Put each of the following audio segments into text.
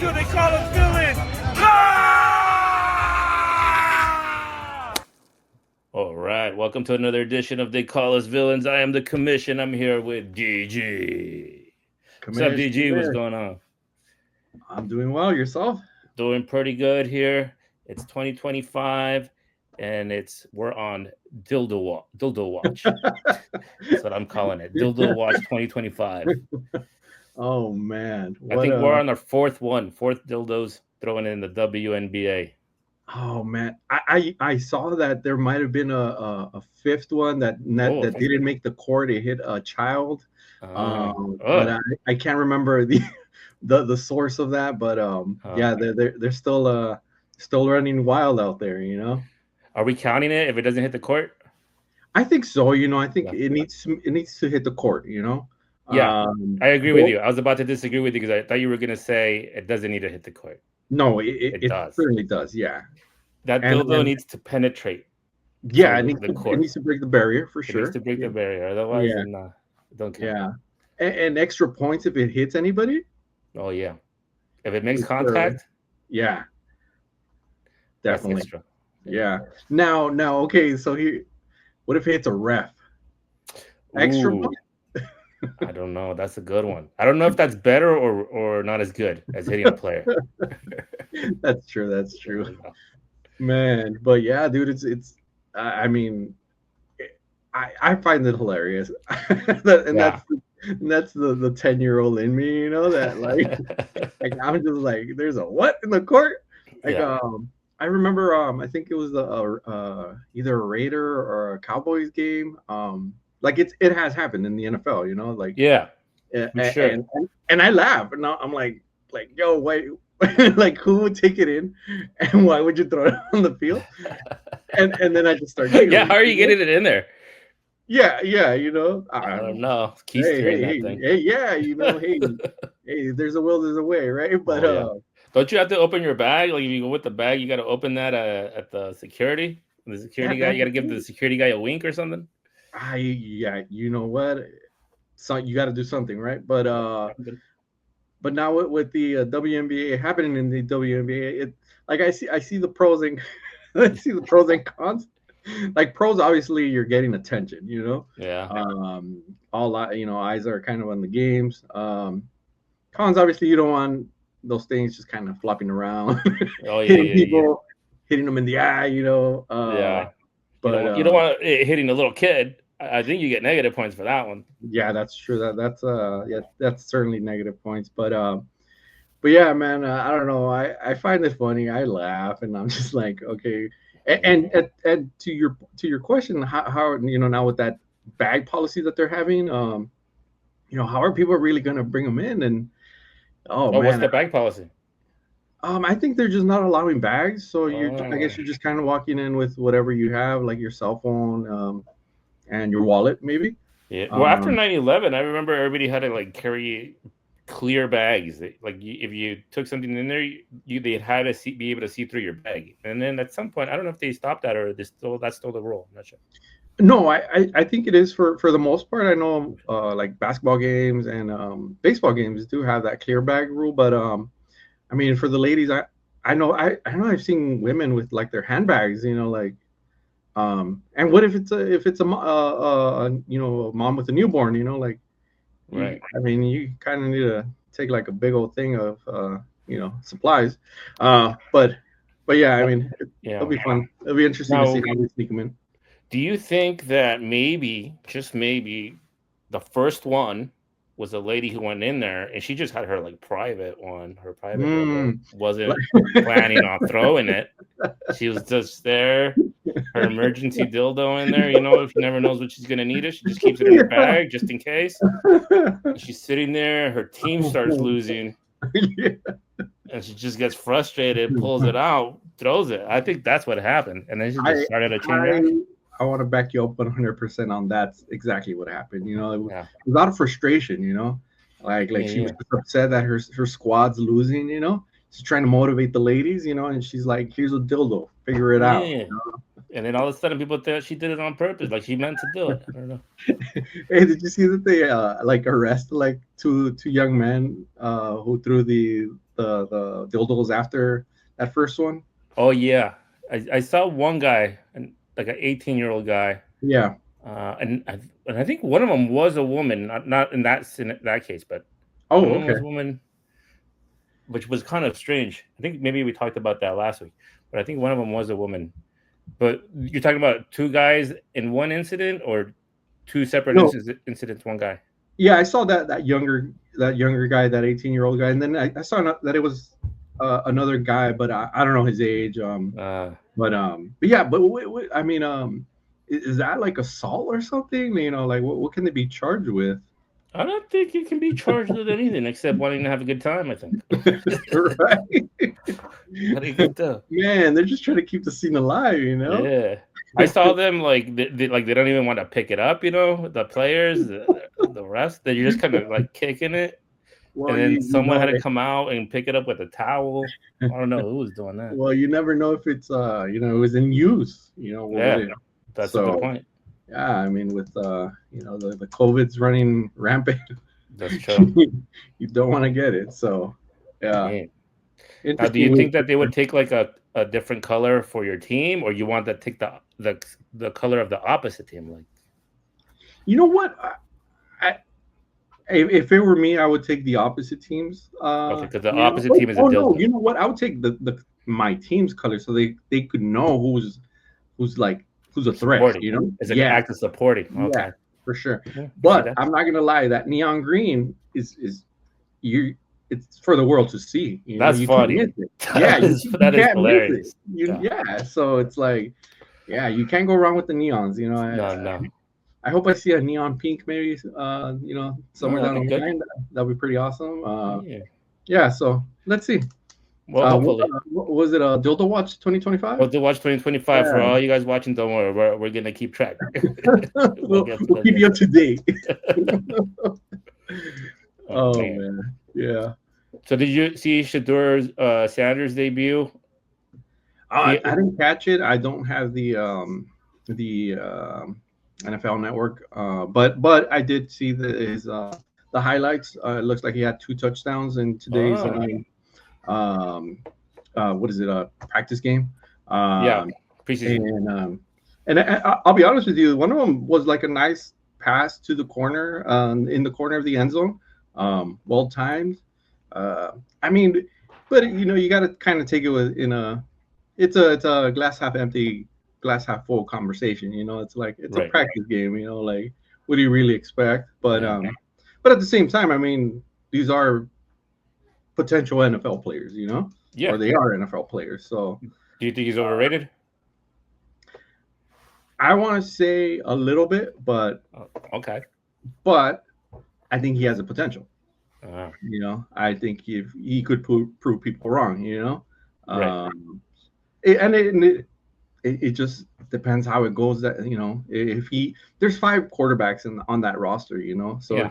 to They Call Us Villains. All right, welcome to another edition of They Call Us Villains. I am the Commission. I'm here with DG. What's up, DG? What's going on? I'm doing well. Yourself? Doing pretty good here. It's 2025, and we're on Dildo Watch. That's what I'm calling it. Dildo Watch 2025. Oh man, I think we're on our fourth dildos throwing in the WNBA. Oh man, I saw that there might have been a fifth one that didn't make the court. It hit a child, but I can't remember the source of that. But yeah, they're still running wild out there. You know, are we counting it if it doesn't hit the court? I think so. You know, I think it needs to hit the court. You know. Yeah, I agree with you. I was about to disagree with you because I thought you were going to say it doesn't need to hit the court. No, it does. Certainly does. Yeah. That dildo needs to penetrate. Yeah, it needs to break the barrier for sure. It needs to break the barrier. Otherwise, don't count. Yeah. And extra points if it hits anybody? Oh, yeah. If it makes contact? Yeah. Definitely. Yeah. Now, okay, so here, what if it hits a ref? Extra points? I don't know. That's a good one. I don't know if that's better or not as good as hitting a player. That's true. Man, but yeah, dude, it's. I mean, I find it hilarious, that's the 10-year-old in me, you know, that like I'm just like, there's a what in the court? Like, I remember, I think it was either a Raider or a Cowboys game. Like it has happened in the NFL, you know, like sure. And I laugh, and I'm like yo, wait, like who would take it in, and why would you throw it on the field? And then I just start giggling. Yeah, how are you getting it in there? Yeah, you know, I don't know. Hey, yeah, you know, hey, there's a will, there's a way, right? But don't you have to open your bag? Like if you go with the bag, you got to open that at the security. The security guy, you got to give the security guy a wink or something. You know what? So you got to do something, right? But now with the WNBA happening in the WNBA, it like I see the pros and I see the pros and cons. Like pros, obviously you're getting attention, you know. Yeah. Eyes are kind of on the games. Cons, obviously, you don't want those things just kind of flopping around, hitting people, hitting them in the eye, you know. But you don't want it hitting a little kid. I think you get negative points for that one. Yeah, that's true. That's certainly negative points. But yeah, man, I don't know. I find it funny. I laugh, and I'm just like, okay. And to your question, how you know, now with that bag policy that they're having, you know, how are people really going to bring them in? And man, what's the bag policy? I think they're just not allowing bags. So I guess you're just kind of walking in with whatever you have, like your cell phone, and your wallet, maybe. Yeah. Well, after 9/11, I remember everybody had to like carry clear bags. Like if you took something in there, they had to be able to see through your bag. And then at some point, I don't know if they stopped that or that's still the rule. I'm not sure. No, I think it is for the most part. I know like basketball games and baseball games do have that clear bag rule, but I mean, for the ladies, I know I've seen women with like their handbags, you know, like and what if it's a mom with a newborn, you know, like right. I mean, you kind of need to take like a big old thing of supplies, but yeah, I mean, it'll be fun. It'll be interesting to see how they sneak them in. Do you think that maybe, just maybe, the first one was a lady who went in there and she just had her like private one. Her private wasn't planning on throwing it. She was just there, her emergency dildo in there. You know, if she never knows what she's gonna need it, she just keeps it in her bag just in case. And she's sitting there, her team starts losing, and she just gets frustrated, pulls it out, throws it. I think that's what happened, and then she just started a chain reaction. I want to back you up 100% on that's exactly what happened. You know, it was a lot of frustration, you know, like she was upset that her squad's losing, you know, she's trying to motivate the ladies, you know, and she's like, here's a dildo, figure it out. You know? And then all of a sudden people thought she did it on purpose, like she meant to do it. I don't know. Hey, did you see that they like arrested like two young men who threw the the dildos after that first one. Oh yeah, I saw one guy, like an 18-year-old guy. Yeah. And I think one of them was a woman, not in that case, but one of Oh, them okay. was a woman, which was kind of strange. I think maybe we talked about that last week, but I think one of them was a woman. But you're talking about two guys in one incident, or two separate No. incidents, one guy? Yeah, I saw that younger guy, that 18-year-old guy, and then I saw that it was another guy, but I don't know his age. But yeah, but I mean, is that like assault or something? You know, like what can they be charged with? I don't think you can be charged with anything except wanting to have a good time, I think. Right? How do you get that? Man, they're just trying to keep the scene alive, you know? Yeah. I saw them like they don't even want to pick it up, the players, the rest. They're just kind of like kicking it. Well, And then someone know, had to come out and pick it up with a towel. I don't know who was doing that. well, you never know if it's it was in use, Yeah, that's a good point. Yeah, I mean, with the COVID's running rampant. That's true. You don't want to get it. So yeah. Now, do you think that they would take like a different color for your team, or you want to take the color of the opposite team? Like, you know what? If it were me, I would take the opposite teams. Okay, because the opposite team is a dildo. No, you know what? I would take my team's color so they could know who's a threat. Supporting. You know, it's like an act of supporting. Okay, yeah, for sure. Yeah, but I'm not gonna lie, that neon green is it's for the world to see. You That's know, you funny. can't miss it. Yeah, that is hilarious. Yeah, so it's like, yeah, you can't go wrong with the neons. You know, no. I hope I see a neon pink, maybe. Somewhere down the line. That'd be pretty awesome. Yeah. So let's see. Well, hopefully. Was it a Dildo Watch 2025? Dildo Watch 2025 for all you guys watching. Don't worry, we're gonna keep track. we'll keep you up to date. Oh man, yeah. So did you see Shedeur Sanders' debut? I didn't catch it. I don't have the NFL Network, but I did see the highlights. It looks like he had 2 touchdowns in today's what is it, practice game? Preseason. And I'll be honest with you, one of them was like a nice pass to the corner, in the corner of the end zone, well timed. I mean, but you got to kind of take it it's a glass half empty, glass half full conversation. It's like it's a practice game. Like, what do you really expect? But at the same time, I mean, these are potential NFL players, or they are NFL players. So, do you think he's overrated? I want to say a little bit, but okay. But I think he has a potential. I think if he could prove people wrong, it just depends how it goes. That if there's 5 quarterbacks on that roster, so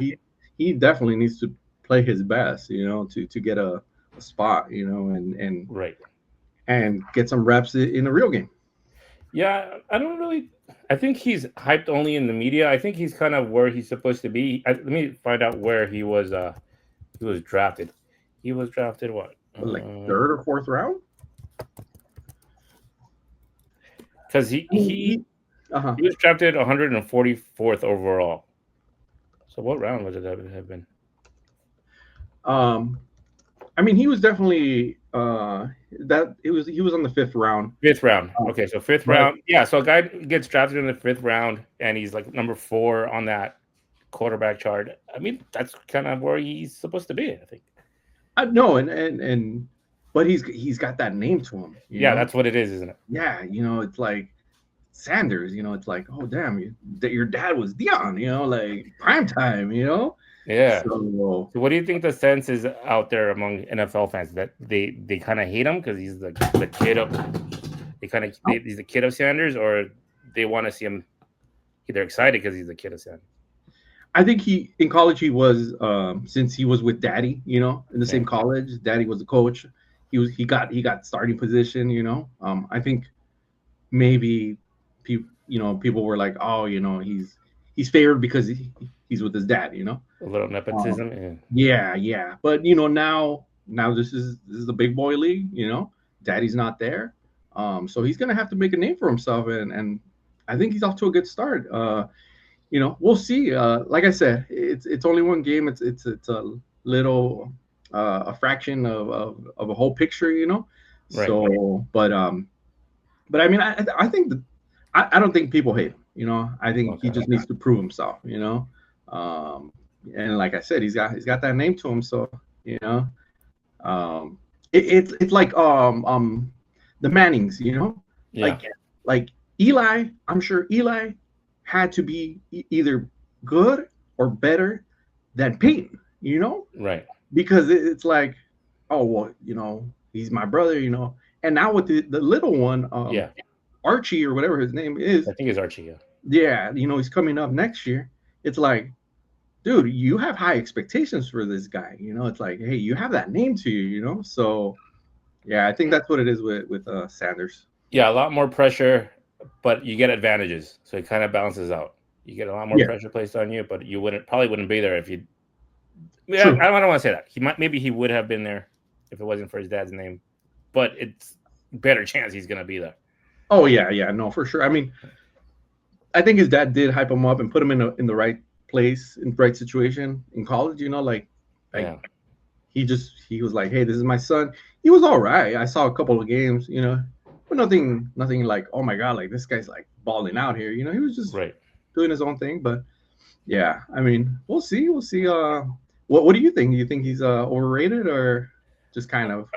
he definitely needs to play his best, to get a spot, and get some reps in a real game. Yeah, I think he's hyped only in the media. I think he's kind of where he's supposed to be. Let me find out where he was drafted. He was drafted what? Like 3rd or 4th round? Because he was drafted 144th overall. So what round would it have been? I mean, he was definitely he was on the 5th round. 5th round. Okay, so 5th round. Yeah, so a guy gets drafted in the 5th round, and he's like number 4 on that quarterback chart. I mean, that's kind of where he's supposed to be, I think. No, but he's got that name to him. Yeah, that's what it is, isn't it? Yeah, it's like Sanders. It's like, oh damn, your dad was Dion. Like prime time. Yeah. So what do you think the sense is out there among NFL fans, that they kind of hate him because he's the kid of he's the kid of Sanders, or they want to see him? They're excited because he's the kid of Sanders. I think in college he was, since he was with Daddy, in the same college. Daddy was the coach. He got starting position. I think maybe people were like, oh, he's favored because he's with his dad. A little nepotism. Yeah. But now now this is the big boy league. Daddy's not there, so he's gonna have to make a name for himself, and I think he's off to a good start. We'll see. Like I said, it's only one game. It's a little a fraction of a whole picture. Right. So, but I mean, I think I don't think people hate him. I think he just needs to prove himself. And like I said, he's got that name to him. So um, it's like the Mannings. Yeah. Like Eli. I'm sure Eli had to be either good or better than Peyton. Right. Because it's like, oh well, he's my brother. And now with the little one, Yeah. Archie or whatever his name is. I think it's Archie. Yeah. Yeah, he's coming up next year. It's like, dude, you have high expectations for this guy. It's like, hey, you have that name to you. So, yeah, I think that's what it is with Sanders. Yeah, a lot more pressure, but you get advantages, so it kind of balances out. You get a lot more pressure placed on you, but you probably wouldn't be there if you. Yeah, I don't want to say that. Maybe he would have been there if it wasn't for his dad's name, but it's better chance he's gonna be there. Oh yeah, no, for sure. I mean, I think his dad did hype him up and put him in the right place, in the right situation in college. Yeah. He was like, hey, this is my son. He was all right. I saw a couple of games, but nothing like, oh my god, like this guy's like balling out here. He was just doing his own thing. But yeah, I mean, we'll see. What do you think? Do you think he's overrated or just kind of?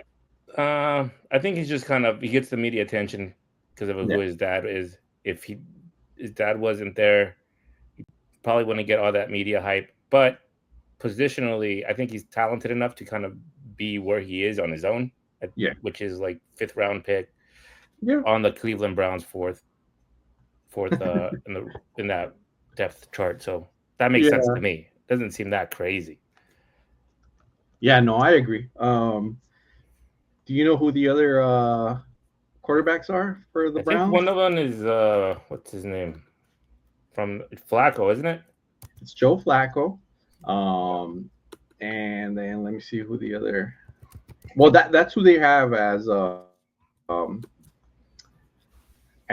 I think he's just he gets the media attention because of who his dad is. If his dad wasn't there, he probably wouldn't get all that media hype. But positionally, I think he's talented enough to kind of be where he is on his own. Which is like 5th round pick. Yeah. On the Cleveland Browns fourth in that depth chart. So that makes sense to me. Doesn't seem that crazy. Yeah, no, I agree. Do you know who the other quarterbacks are for the Browns? I think one of them is what's his name? From Flacco, isn't it? It's Joe Flacco. And then let me see who the other. Well, that's who they have as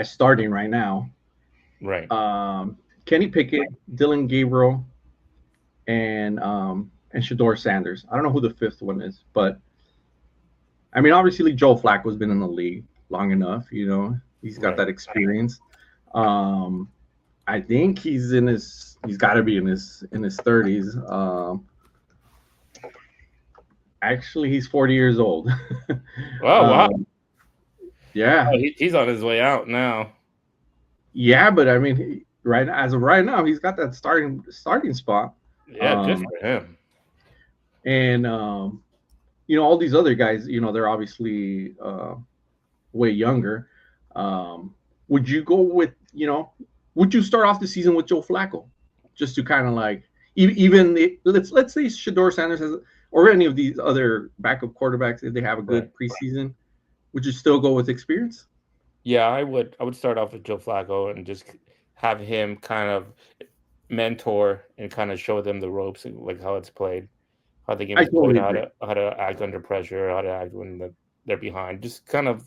starting right now. Right. Kenny Pickett, Dylan Gabriel, and Shedeur Sanders. I don't know who the 5th one is, but I mean, obviously Joe Flacco's been in the league long enough. He's got that experience. I think he's got to be in his 30s. Actually, he's 40 years old. Oh wow! Yeah, he's on his way out now. Yeah, but I mean, as of right now, he's got that starting spot. Yeah, good for him. And all these other guys, they're obviously way younger. Would you go with, would you start off the season with Joe Flacco, just to kind of like even let's say Shedeur Sanders has, or any of these other backup quarterbacks, if they have a good preseason, would you still go with experience? Yeah, I would start off with Joe Flacco and just have him kind of mentor and kind of show them the ropes, like how it's played, how the game is played, how to act under pressure, how to act when they're behind. Just kind of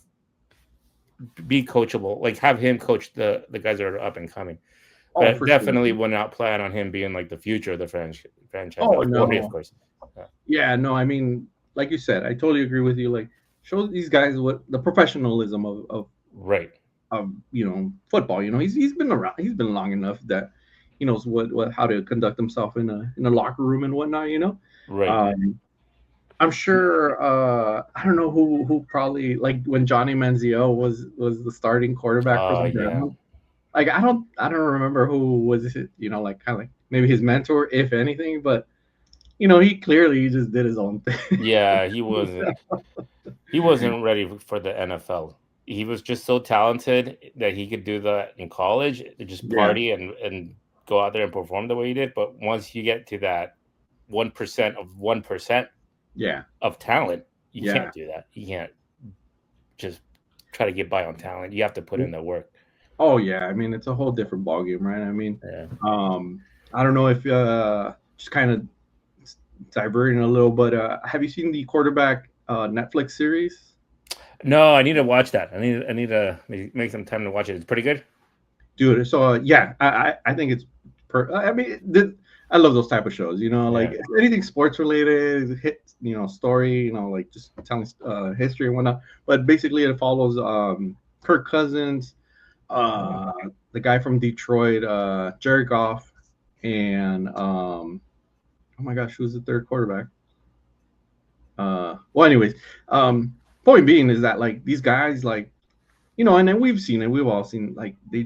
be coachable, like have him coach the guys that are up and coming. But definitely would not plan on him being like the future of the franchise. Oh no, of course. Yeah, no, I mean, like you said, I totally agree with you. Like, show these guys what the professionalism of football. He's been around. He's been long enough that he knows what how to conduct himself in a locker room and whatnot. Right. I'm sure. I don't know who probably, like when Johnny Manziel was the starting quarterback for the Browns. Like I don't remember who was it. Like kind of like maybe his mentor, if anything, but. He clearly just did his own thing. Yeah, he wasn't. He wasn't ready for the NFL. He was just so talented that he could do that in college, just party and go out there and perform the way he did. But once you get to that 1% of 1%, of talent, you can't do that. You can't just try to get by on talent. You have to put in the work. Oh yeah, I mean it's a whole different ballgame, right? I mean, I don't know if just kind of diverting a little, but have you seen the quarterback Netflix series? No, I need to watch that. I need to make some time to watch it. It's pretty good. Dude, so yeah, I think it's I mean, I love those type of shows, like Yeah. anything sports related, hit, story, like just telling history and whatnot. But basically, it follows Kirk Cousins, Oh, uh, the guy from Detroit, Jared Goff, and oh my gosh, who's the third quarterback? Well, anyways, point being is that like these guys, like, and then we've seen it, we've all seen, like they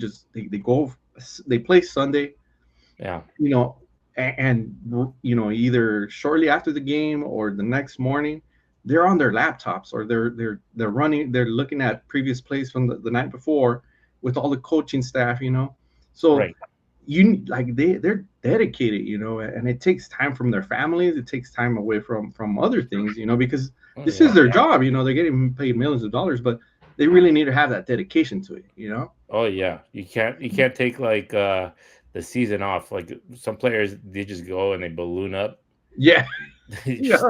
go, they play Sunday, yeah. you know, either shortly after the game or the next morning, they're on their laptops or they're running, they're looking at previous plays from the night before with all the coaching staff, so Right. like they're dedicated, and it takes time from their families, it takes time away from other things, because Oh, this is yeah. their job, they're getting paid millions of dollars, but they really need to have that dedication to it. Oh, yeah. You can't take like the season off. Like some players, they just go and they balloon up. Yeah. They Yeah. just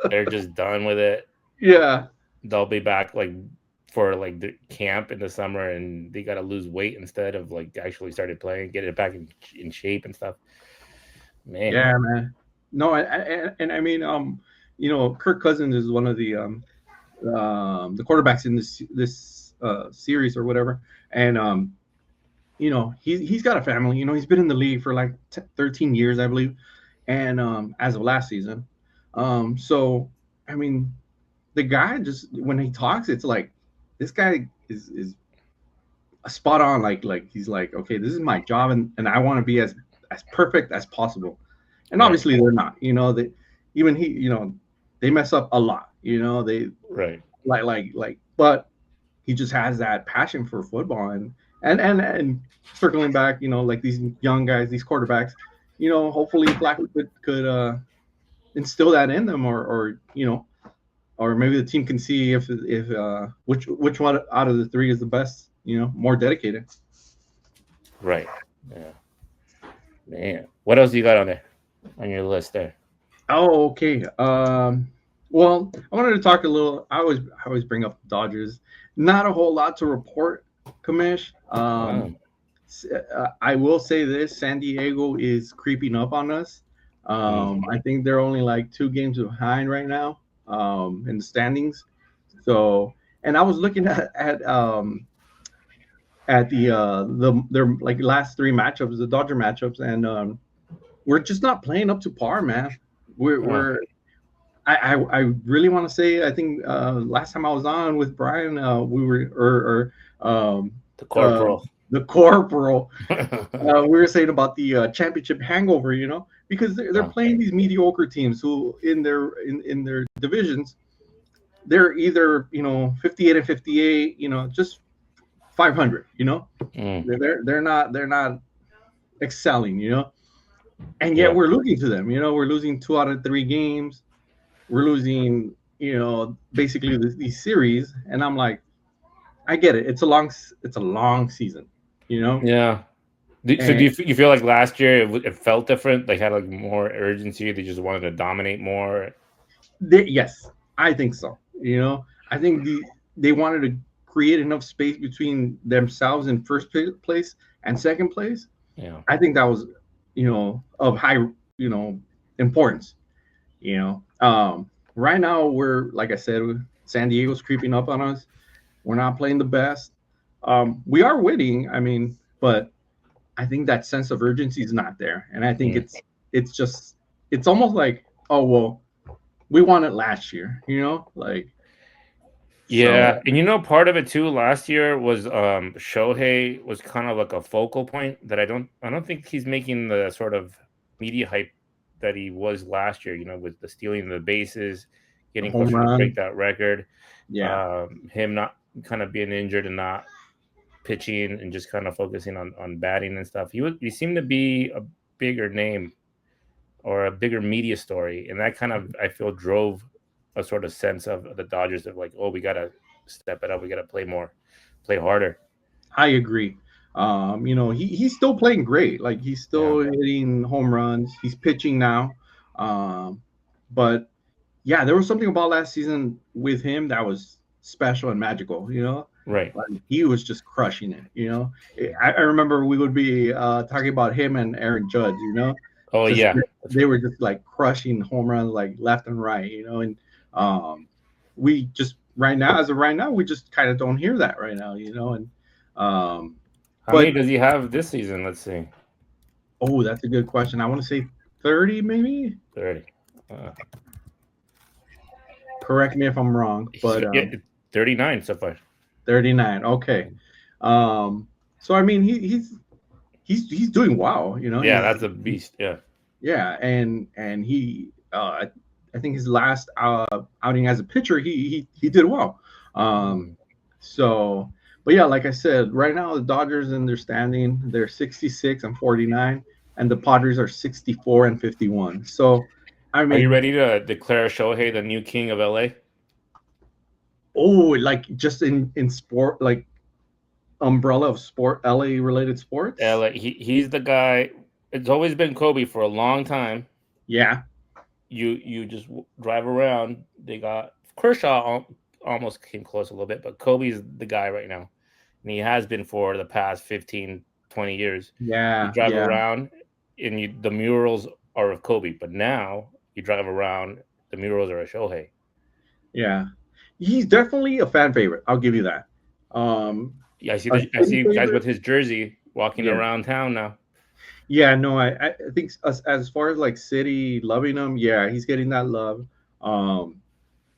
they're just done with it. Yeah. They'll be back like for like the camp in the summer, and they got to lose weight instead of like actually started playing, get it back in shape and stuff. Man. Yeah, man. No, and I mean, Kirk Cousins is one of the quarterbacks in this series or whatever, and he's got a family. He's been in the league for like 13 years, I believe, and as of last season, so I mean, the guy, just when he talks, it's like this guy is a spot on. Like he's like, okay, this is my job, and I want to be as perfect as possible. And Right. obviously they're not. They even he, they mess up a lot. They Right. but he just has that passion for football, and circling back, like these young guys, these quarterbacks, hopefully Flacco could instill that in them, or maybe the team can see if which one out of the three is the best, more dedicated. Right. Yeah. Man. What else you got on there on your list there? Oh, okay. Well, I wanted to talk a little. I always bring up the Dodgers. Not a whole lot to report, Kamish. Oh. I will say this: San Diego is creeping up on us. Mm. I think they're only like 2 games behind right now, in the standings. So, and I was looking at their like last three matchups, the Dodger matchups, and we're just not playing up to par, man. We're Oh. we're I really want to say, I think last time I was on with Brian, we were or The uh, corporal. the corporal, we were saying about the championship hangover, because they're Oh, playing these mediocre teams who in their divisions, they're either 58 and 58, just 500, mm. they're not excelling, and yet Yeah. we're losing to them. We're losing 2 out of 3 games. We're losing, basically these series, and I'm like, I get it. It's a long season, Yeah. So do and you feel like last year it felt different? Like had like more urgency. They just wanted to dominate more. yes, I think so. I think they wanted to create enough space between themselves in first place and second place. Yeah. I think that was, of high, you know, importance. Right now we're, like I said, San Diego's creeping up on us. We're not playing the best. We are winning, I mean, but I think that sense of urgency is not there, and I think Mm. it's almost like, oh well, we won it last year, like, Yeah, so. and part of it too last year was Shohei was kind of like a focal point that I don't think he's making the sort of media hype that he was last year, with the stealing the bases, getting Home closer to break run, that record. yeah, Him not kind of being injured and not pitching and just kind of focusing on batting and stuff. He seemed to be a bigger name or a bigger media story, and that kind of I feel drove a sort of sense of the Dodgers of like, oh, we gotta step it up, we gotta play more, play harder. I agree. He's still playing great. Like, he's Yeah, still hitting home runs. He's pitching now. Um, But yeah, there was something about last season with him that was special and magical. Right. Like he was just crushing it. I remember we would be talking about him and Aaron Judge. Oh Just yeah. they were just like crushing home runs like left and right. And we just right now, as of right now, we just kind of don't hear that right now. And How many but does he have this season? Let's see. oh, that's a good question. I want to say 30, maybe. 30. Correct me if I'm wrong, but Yeah, 39 so far. 39. Okay. So I mean, he's doing wow. Yeah, that's a beast. Yeah. Yeah, and he I think his last outing as a pitcher, he did well. Um, so, but yeah, like I said, right now the Dodgers in their standing, they're 66 and 49, and the Padres are 64 and 51. So, I Are you mean, ready to declare Shohei the new king of LA? oh, like just in sport, like umbrella of sport, LA related sports. LA, he's the guy. It's always been Kobe for a long time. Yeah, You just drive around. They got Kershaw almost came close a little bit, but Kobe's the guy right now, and he has been for the past 15, 20 years. You yeah, drive yeah, around, and the murals are of Kobe, but now you drive around, the murals are of Shohei. yeah. He's definitely a fan favorite. I'll give you that. Yeah, A I city see guys with favorite. his jersey walking Yeah, around town now. yeah. No, I think as far as like city loving him, yeah, he's getting that love. Um,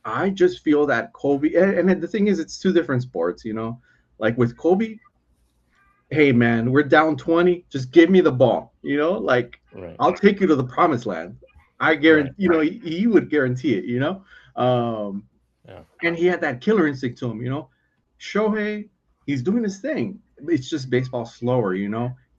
I just feel that Kobe, and the thing is, it's two different sports. Like with Kobe, hey man, we're down 20, just give me the ball. Like Right, I'll take you to the promised land. I right, guarantee. He would guarantee it. Um, yeah, and he had that killer instinct to him. Shohei, he's doing his thing. It's just baseball slower.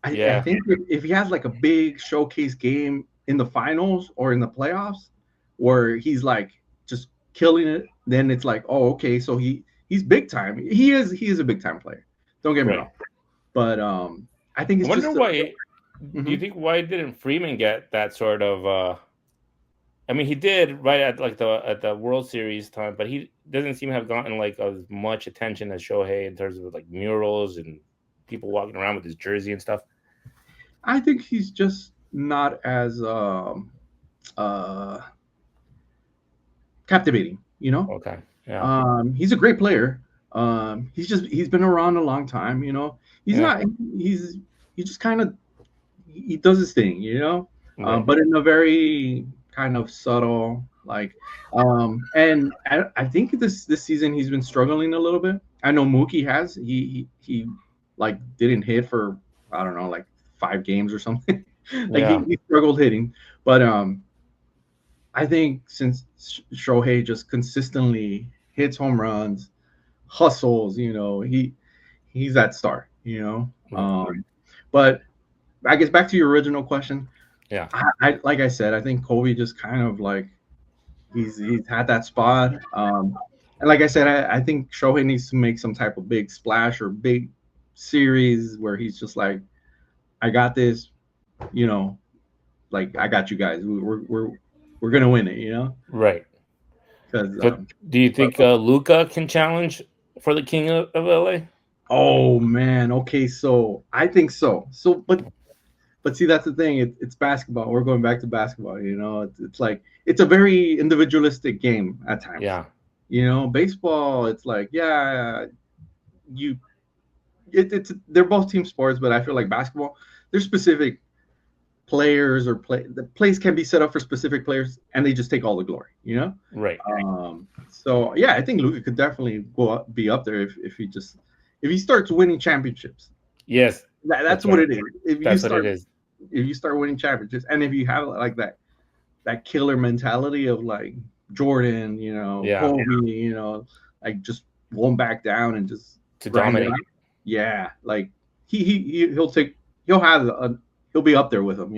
I yeah, think if he has like a big showcase game in the finals or in the playoffs where he's like just killing it, then it's like, oh, okay, so he's big time. He is a big time player. Don't get me right. wrong. But I think I it's wonder just why. Do you mhm. think why didn't Freeman get that sort of? I mean, he did right at like the World Series time, but he doesn't seem to have gotten like as much attention as Shohei in terms of like murals and people walking around with his jersey and stuff. I think he's just not as uh captivating. Okay, yeah, He's a great player. He's been around a long time. He's yeah, not he just kind of he does his thing. right, But in a very kind of subtle like and I think this season he's been struggling a little bit. I know Mookie has he like didn't hit for I don't know like 5 games or something. Like yeah, he struggled hitting, but I think since Shohei just consistently hits home runs, hustles, he's that star. right, But I guess back to your original question, yeah, I like I said, I think Kobe just kind of like he's had that spot. And like I said, I think Shohei needs to make some type of big splash or big series where he's just like, I got this, you know, like I got you guys. We're gonna win it. right. Because So, do you think Luca can challenge for the king of LA? oh man, okay, so I think so. So, but see, that's the thing. It's basketball. We're going back to basketball. It's like it's a very individualistic game at times. Yeah, Baseball. It's like you. It's they're both team sports, but I feel like basketball. There's specific players or the plays can be set up for specific players, and they just take all the glory. right. So yeah, I think Luka could definitely be up there if he starts winning championships. Yes, That's that's what right. it is. If you That's what it start is. if you start winning championships, and if you have like that killer mentality of like Jordan, Yeah, Kobe, like just won't back down and just to grind it out. dominate. Yeah, like he'll have he'll be up there with them.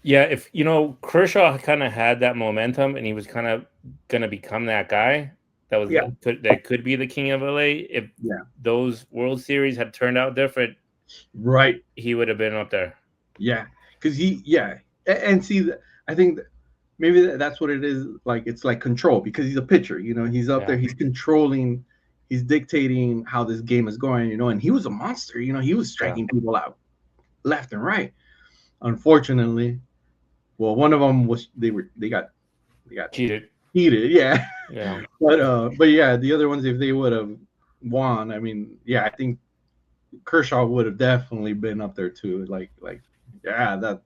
Yeah, if Kershaw kind of had that momentum, and he was kind of gonna become that guy Yeah, that could be the king of LA. If yeah, those World Series had turned out different, right. he would have been up there. Yeah, because and see, I think maybe that's what it is. Like it's like control because he's a pitcher. You know, he's up there, he's controlling, he's dictating how this game is going. You know, and he was a monster. You know, he was striking people out left and right. Unfortunately, well, one of them was they got cheated. Yeah. Yeah. But yeah, the other ones, if they would have won, I mean, yeah, I think Kershaw would have definitely been up there too. Like yeah,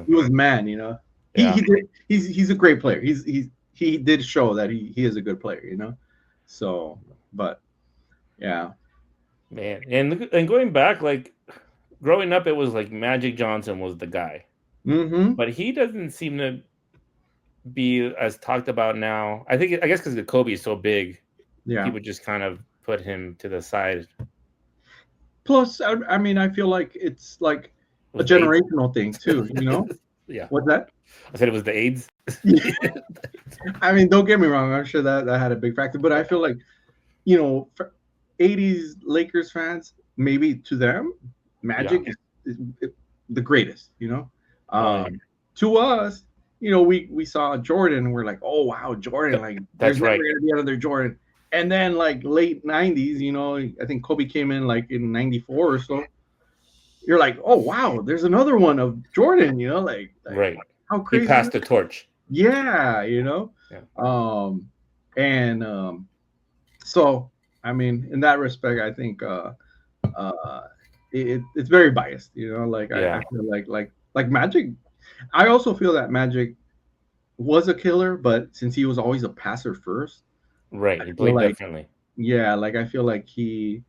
he was man, you know. He's a great player. He did show that he is a good player, you know. So, but yeah, man, and going back, like growing up, it was like Magic Johnson was the guy, but he doesn't seem to be as talked about now. I guess because Kobe is so big, people just kind of put him to the side. Plus, I mean, I feel like it's like a generational thing too, you know. Yeah. What's that? I said it was the AIDS. I mean, don't get me wrong. I'm sure that had a big factor, but I feel like, you know, 80s Lakers fans, maybe to them, Magic is the greatest, you know. To us, you know, we saw Jordan and we're like, oh wow, Jordan, like there's never gonna be another Jordan. And then like late 90s, you know, I think Kobe came in like in 94 or so. You're like, oh wow, there's another one of Jordan, you know, like right. How crazy. He passed the torch. Yeah, you know. Yeah. So I mean, in that respect, I think it's very biased, you know, like I feel like Magic. I also feel that Magic was a killer, but since he was always a passer first, right, he played differently. Yeah, like I feel like he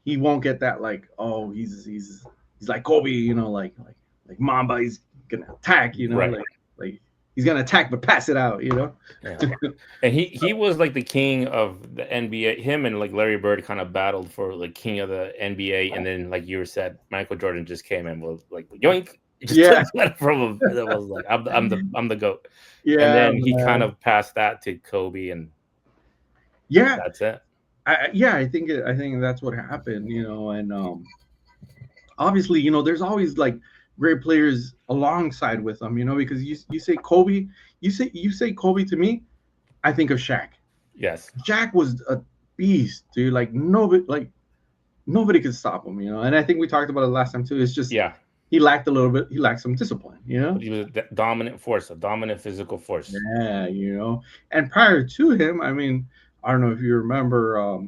won't get that like, oh, he's like Kobe, you know, like Mamba, he's gonna attack, you know, like he's gonna attack but pass it out, you know. And he was like the king of the NBA. Him and like Larry Bird kind of battled for like king of the NBA, and then like you said, Michael Jordan just came and was like yoink, just from him. It was like I'm the GOAT. Yeah, and then he kind of passed that to Kobe, and that's it. I think that's what happened, you know, and obviously, you know, there's always like great players alongside with them, you know, because you say Kobe, you say Kobe to me, I think of Shaq. Yes, Shaq was a beast, dude. Like nobody could stop him, you know. And I think we talked about it last time too. It's just he lacked some discipline, you know. But he was a dominant force, a dominant physical force. Yeah, you know. And prior to him, I mean, I don't know if you remember,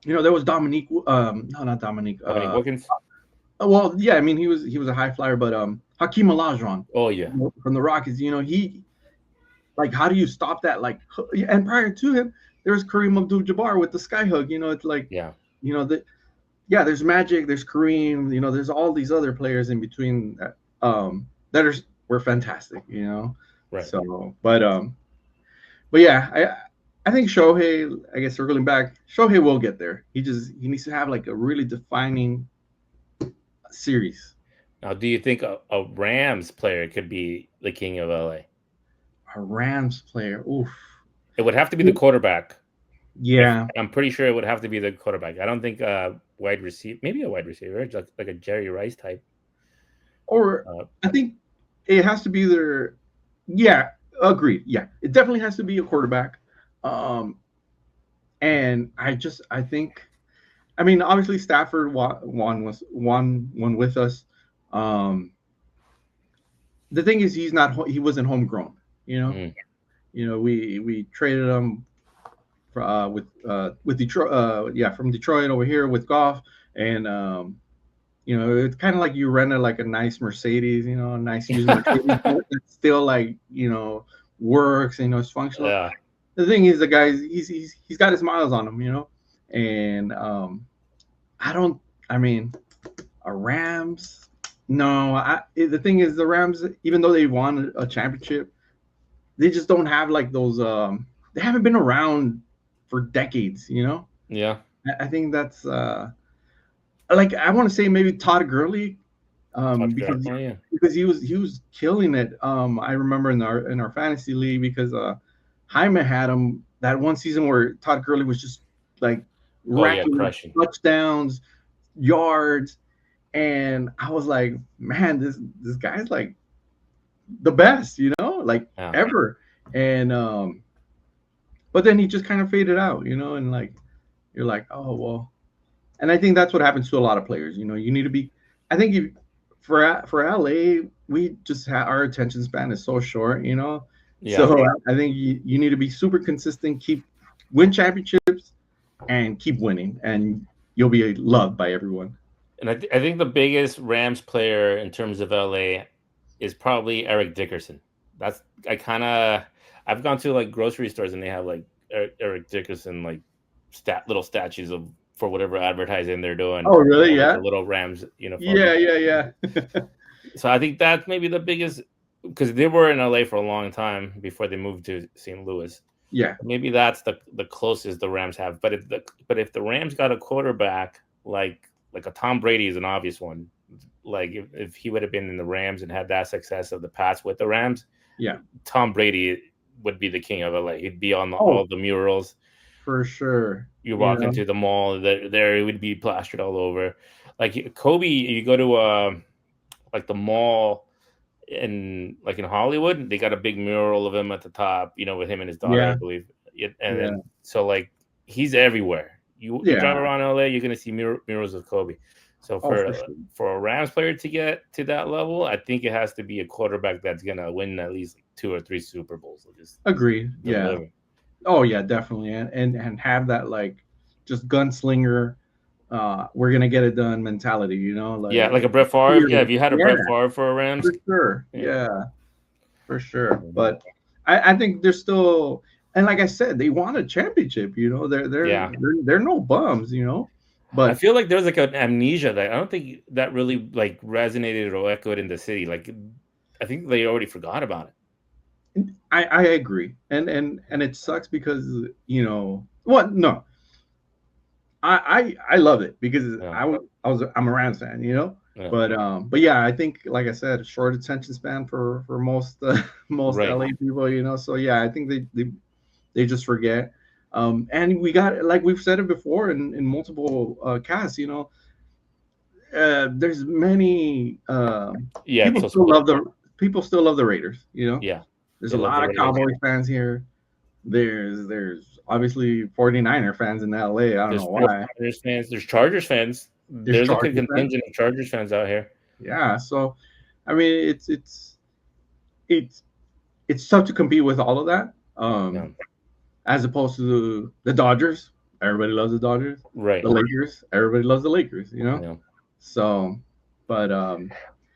you know, there was Dominique. No, not Dominique. Dominique Wilkins. Well, yeah, I mean, he was a high flyer, but Hakeem Olajuwon. Oh yeah, from the Rockets. You know, he like, how do you stop that? Like, and prior to him, there was Kareem Abdul-Jabbar with the sky hug. You know, it's like, you know, there's Magic, there's Kareem. You know, there's all these other players in between that were fantastic. You know, right. So, but yeah, I think Shohei, I guess circling back, Shohei will get there. He needs to have like a really defining series. Now, do you think a Rams player could be the king of LA? A Rams player, oof. It would have to be the quarterback. Yeah, I'm pretty sure it would have to be the quarterback. I don't think wide receiver, maybe a wide receiver, like a Jerry Rice type. Or I think it has to be either. Yeah, agreed. Yeah, it definitely has to be a quarterback. And I think, I mean, obviously Stafford won with us. The thing is, he wasn't homegrown. You know, you know, we traded him with Detroit. From Detroit over here with Goff, and you know, it's kind of like you rented like a nice Mercedes. You know, a nice used Mercedes that still like, you know, works. You know, it's functional. Yeah. The thing is, the guy's he's got his miles on him, you know, and I mean, a Rams. No, the thing is, the Rams, even though they won a championship, they just don't have like those. They haven't been around for decades, you know. Yeah, I think that's like, I want to say maybe Todd Gurley, because he was killing it. I remember in our fantasy league, because Jaime had him that one season where Todd Gurley was just like racking touchdowns, yards, and I was like, man, this guy's like the best, like ever. And but then he just kind of faded out, and like you're like, oh well. And I think that's what happens to a lot of players. You need to be. I think for LA, we just our attention span is so short. Yeah. So I think you need to be super consistent, win championships, and keep winning, and you'll be loved by everyone. And I think the biggest Rams player in terms of LA is probably Eric Dickerson. I've gone to like grocery stores and they have like Eric Dickerson like little statues of for whatever advertising they're doing. Oh, really? With Yeah. the little Rams uniform. Yeah. So I think that's maybe the biggest, because they were in LA for a long time before they moved to St. Louis. Yeah. Maybe that's the closest the Rams have. But if the Rams got a quarterback like a Tom Brady is an obvious one. Like if he would have been in the Rams and had that success of the past with the Rams, yeah, Tom Brady would be the king of LA. He'd be on all the murals. For sure. You walk into the mall, there it would be plastered all over. Like Kobe, you go to like the mall in Hollywood, they got a big mural of him at the top, with him and his daughter, I believe. And then so like he's everywhere. You drive around LA, you're gonna see murals of Kobe. So for a Rams player to get to that level, I think it has to be a quarterback that's gonna win at least 2 or 3 Super Bowls. Agreed. Yeah. Oh yeah, definitely, and have that like just gunslinger, we're gonna get it done mentality. Like a Brett Favre. Yeah, if you had a Brett Favre for a Rams, for sure. Yeah, for sure. But I think they're still, and like I said, they won a championship. They're no bums. But I feel like there's like an amnesia that I don't think that really like resonated or echoed in the city. Like I think they already forgot about it. I agree, and it sucks because what? No, I love it because I'm a Rams fan, but yeah, I think like I said, short attention span for most LA people, so yeah, I think they just forget. And we got, like we've said it before in multiple casts, there's many people still love the Raiders, Yeah. There's a lot of Cowboys fans here. There's obviously 49er fans in LA. I don't know why. There's Chargers fans. There's a contingent of Chargers fans out here. Yeah, so I mean it's tough to compete with all of that. As opposed to the Dodgers. Everybody loves the Dodgers. Right. The Lakers. Everybody loves the Lakers, So, but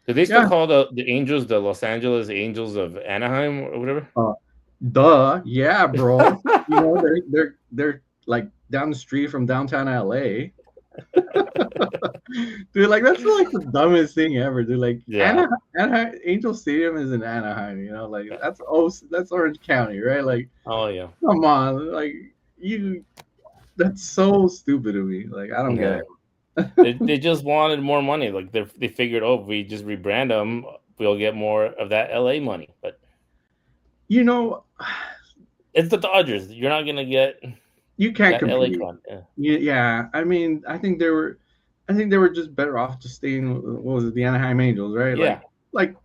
do they still call the Angels the Los Angeles Angels of Anaheim or whatever? Yeah, bro. They're like down the street from downtown LA. Dude, like that's like the dumbest thing ever, dude. Like Anaheim Angel Stadium is in Anaheim, like that's Orange County, right? Like, oh yeah, come on, like that's so stupid to me. Like I don't get it. They just wanted more money. Like they figured, if we just rebrand them, we'll get more of that LA money. But it's the Dodgers. You're not gonna get. You can't compete. LA yeah. I mean, I think they were just better off just staying. What was it, the Anaheim Angels, right? Yeah.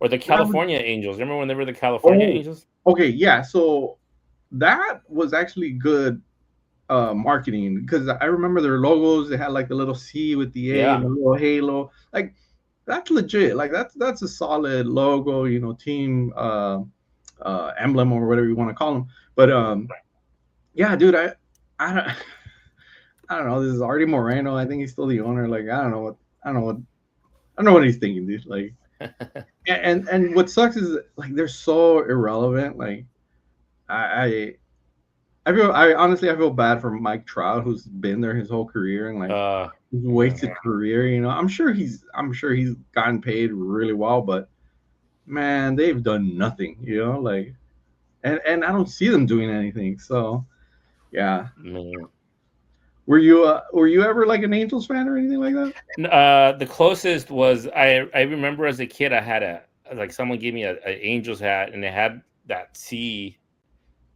Or the California Angels. Remember when they were the California Angels? Okay, yeah. So that was actually good marketing, because I remember their logos. They had like the little C with the A and the little halo. Like that's legit. Like that's a solid logo, team emblem or whatever you want to call them. But yeah, dude, I don't know. This is Artie Moreno. I think he's still the owner. Like I don't know what he's thinking, dude. Like, and what sucks is like they're so irrelevant. Like, I honestly feel bad for Mike Trout, who's been there his whole career and like his wasted career. I'm sure he's gotten paid really well, but man, they've done nothing. Like, and I don't see them doing anything. So, yeah. Man. Were you ever like an Angels fan or anything like that? The closest was I remember as a kid I had someone gave me an Angels hat and they had that C.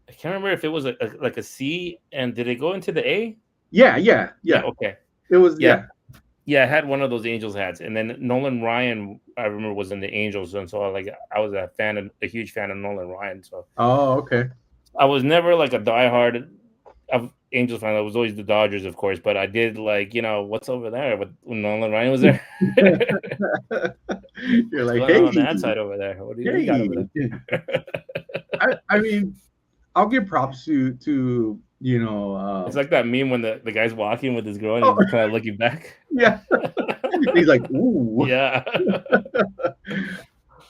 I can't remember if it was a C, and did it go into the A? Yeah. Okay. It was Yeah, I had one of those Angels hats, and then Nolan Ryan, I remember, was in the Angels, and so I was a huge fan of Nolan Ryan. So Oh, okay. I was never like a diehard of Angels fan. I was always the Dodgers, of course, but I did like what's over there. But when Nolan Ryan was there, You're what's like, going on hey, that side over there? What do you got hey. over there? I mean, I'll give props to It's like that meme when the guy's walking with his girl and oh he's kind of looking back. yeah. He's like, ooh. Yeah,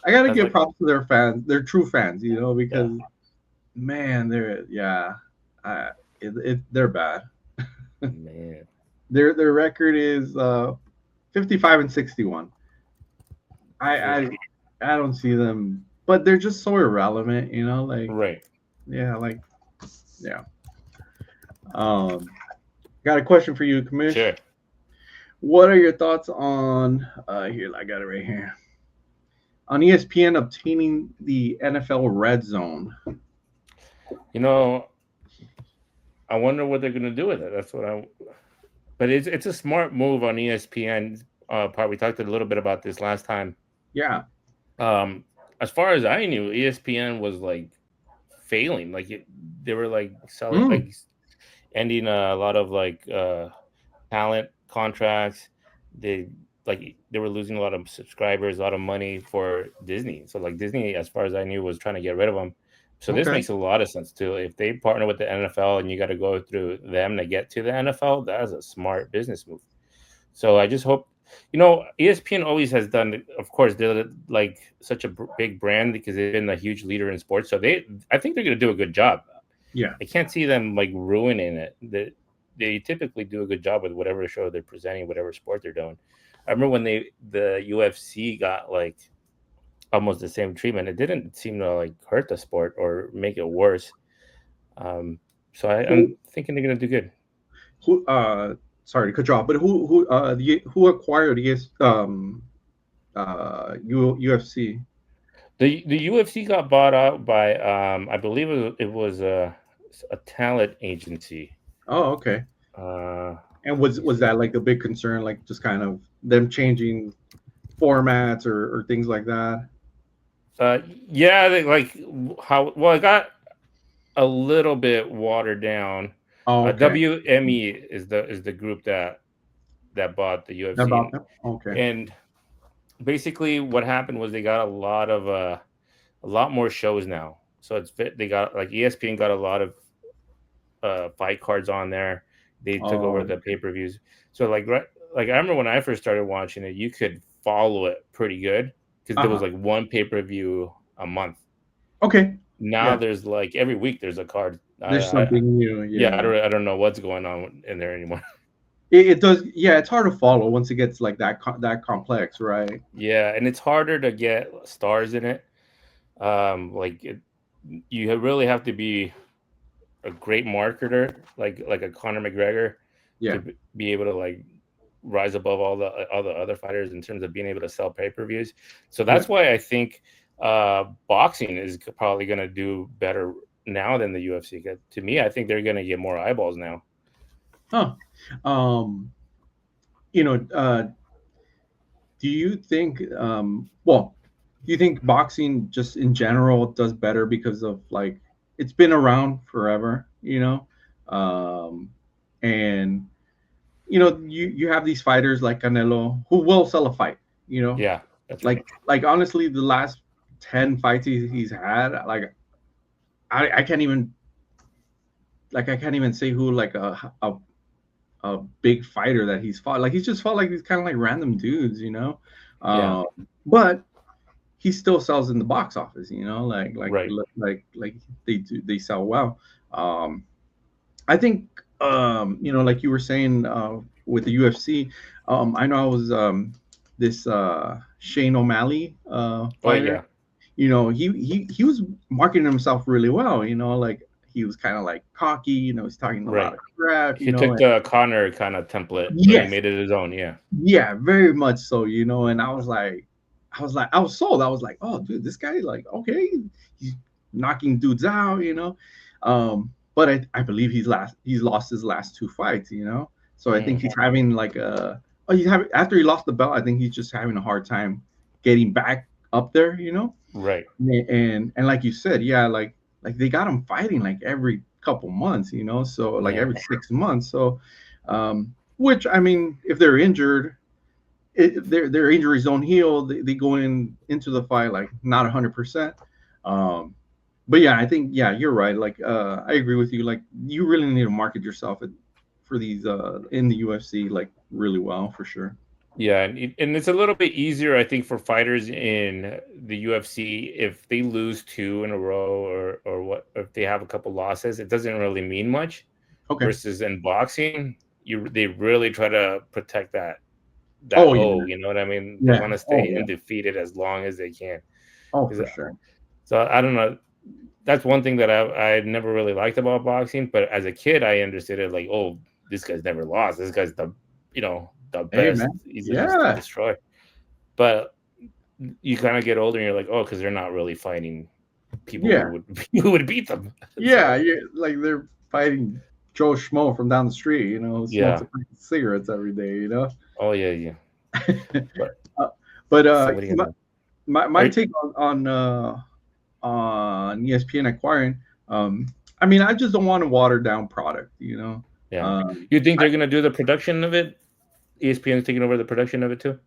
I gotta that's give like props to their fans, their true fans, yeah, because man, uh, they're bad. man, Their record is 55-61. I Phew. I I don't see them, but they're just so irrelevant, like Right? yeah, like yeah. Um, got a question for you, Kamish. Sure. What are your thoughts on here? I got it right here. On ESPN obtaining the NFL Red Zone. You know, I wonder what they're gonna do with it. That's what I. But it's a smart move on ESPN part. We talked a little bit about this last time. Yeah. Um, as far as I knew, ESPN was like failing. They were like selling, Mm, like ending a lot of like talent contracts. They were losing a lot of subscribers, a lot of money for Disney. So like Disney, as far as I knew, was trying to get rid of them. So this okay. makes a lot of sense too. If they partner with the NFL and you got to go through them to get to the NFL, that is a smart business move. So I just hope, ESPN always has done. Of course, they're like such a big brand because they've been a huge leader in sports. So I think they're going to do a good job. Yeah. I can't see them like ruining it. They typically do a good job with whatever show they're presenting, whatever sport they're doing. I remember when the UFC got like almost the same treatment. It didn't seem to like hurt the sport or make it worse. Um, so Who I'm thinking they're gonna do good. who sorry to cut you off, but who acquired UFC? The UFC got bought out by I believe it was a talent agency. Oh, okay. Uh, And let me was see. that like a big concern, like just kind of them changing formats or things like that? Yeah, like how well it got a little bit watered down. Oh, okay. WME is the group that bought the UFC, About and, them? Okay. and basically what happened was they got a lot more shows now. So they got like ESPN got a lot of fight cards on there. They took over Oh, the pay per views. So like I remember when I first started watching it, you could follow it pretty good because there was uh-huh. like one pay per view a month. Okay. Now Yeah. there's like every week there's a card. There's something new. Yeah, Yeah. I don't know what's going on in there anymore. It does. Yeah, it's hard to follow once it gets like that complex, right? Yeah, and it's harder to get stars in it. Like you really have to be a great marketer, like a Conor McGregor, to Yeah. be able to like rise above all the other fighters in terms of being able to sell pay per views. So Yeah. that's why I think boxing is probably going to do better now than the UFC. 'Cause to me, I think they're going to get more eyeballs now. Huh. Um. You know. Do you think? Well, do you think boxing just in general does better because of like it's been around forever? And you have these fighters like Canelo who will sell a fight. You know, Yeah, that's right. like honestly, the last 10 fights he's had, like I can't even I can't even say who like a big fighter that he's fought. Like he's just fought like these kind of like random dudes, Yeah, Um, but he still sells in the box office, right. they sell well. I think like you were saying with the UFC, I know I was this Shane O'Malley Oh fighter. yeah, He was marketing himself really well. Like he was kind of like cocky. He's talking a lot right. of crap. He took And the Connor kind of template and he yes, made it his own. Yeah, yeah, very much so. And I was sold. I was like, oh, dude, this guy, like, okay, he's knocking dudes out. But I believe he's lost his last two fights. So I think he's having like after he lost the belt, I think he's just having a hard time getting back up there, Right. And like you said, yeah, like they got him fighting like every couple months, so like Yeah. every 6 months. So, which I mean, if they're injured, their injuries don't heal. They go into the fight like not 100%. But yeah, I think you're right. Like I agree with you. Like you really need to market yourself for these in the UFC like really well for sure. Yeah, and it's a little bit easier, I think, for fighters in the UFC if they lose two in a row or what if they have a couple losses, it doesn't really mean much. Okay. Versus in boxing, they really try to protect that Oh yeah. you know what I mean? They Yeah. want to Oh stay yeah. undefeated as long as they can. Oh 'Cause, for sure. so I don't know. That's one thing that I never really liked about boxing, but as a kid, I understood it like, oh, this guy's never lost. This guy's the Hey best. man. He's just a Yeah. destroyer. But you kind of get older and you're like, oh, because they're not really fighting people Yeah. who would who would beat them. Yeah. So Yeah. Like they're fighting Joe Schmo from down the street, who smokes yeah. a pack of cigarettes every day. Oh yeah. But uh, but somebody in my are, take on ESPN acquiring, I mean, I just don't want a watered down product. yeah. Um, You think I, they're gonna do the production of it? ESPN's taking over the production of it too?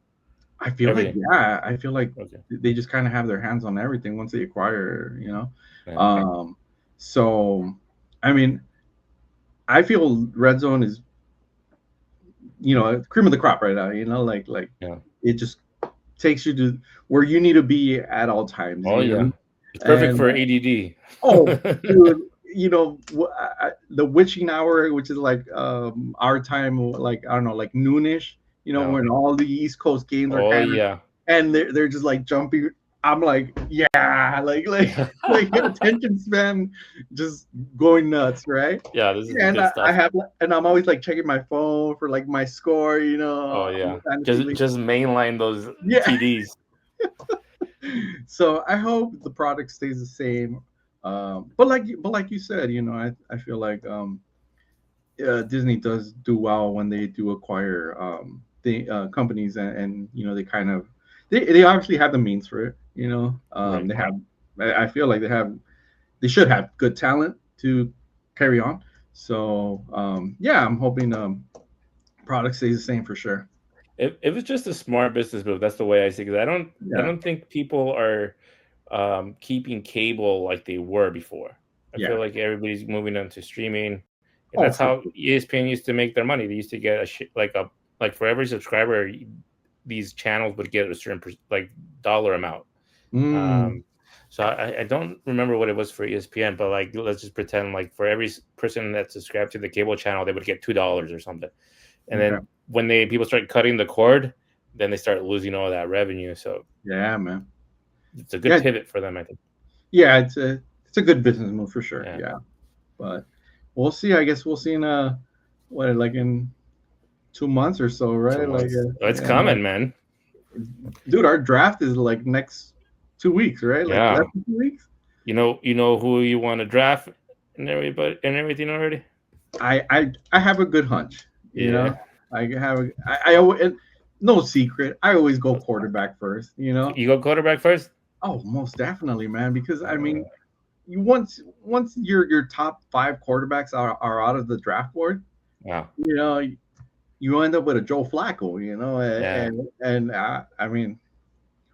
I feel like, Everything. I feel like Okay. they just kind of have their hands on everything once they acquire. Yeah. So, I mean, I feel Red Zone is, cream of the crop right now. Like Yeah. it just takes you to where you need to be at all times. Oh yeah. It's perfect And for ADD. oh, dude, the witching hour, which is like our time, like I don't know, like noonish. No. When all the East Coast games are Oh kind of, yeah. and they're just like jumping. I'm like, yeah, like attention span just going nuts, right? Yeah, this is the And good I stuff. have, and I'm always like checking my phone for like my score, Oh on the yeah. fantasy Just league. just mainline those Yeah. TDs. So I hope the product stays the same. But like you said, I feel like Disney does do well when they do acquire the companies, and they kind of they obviously have the means for it. Right. They have. I feel like they should have good talent to carry on. So yeah, I'm hoping product stays the same for sure. It was just a smart business move. That's the way I see it. 'Cause I Yeah, don't think people are keeping cable like they were before. I feel yeah. like everybody's moving on to streaming, and Oh, that's for how ESPN used to make their money. They used to get like for every subscriber, these channels would get a certain like dollar amount. mm, Um, so I don't remember what it was for ESPN, but like let's just pretend like for every person that subscribed to the cable channel, they would get $2 or something. And okay. then when people start cutting the cord, then they start losing all that revenue. So Yeah, man. it's a good Yeah, pivot for them, I think. yeah. It's a good business move for sure. Yeah. Yeah, but we'll see. I guess we'll see in what, like in 2 months or so, 2 right? Like months. It's yeah, coming, man. dude, our draft is like next 2 weeks, right? Like less Yeah. than 2 weeks. You know who you want to draft and everything already? I have a good hunch. Yeah. I have I always, no secret. I always go quarterback first. You go quarterback first? Oh, most definitely, man. Because I Uh, mean, you once your top five quarterbacks are out of the draft board, yeah. you know, you end up with a Joe Flacco, Yeah. and I mean,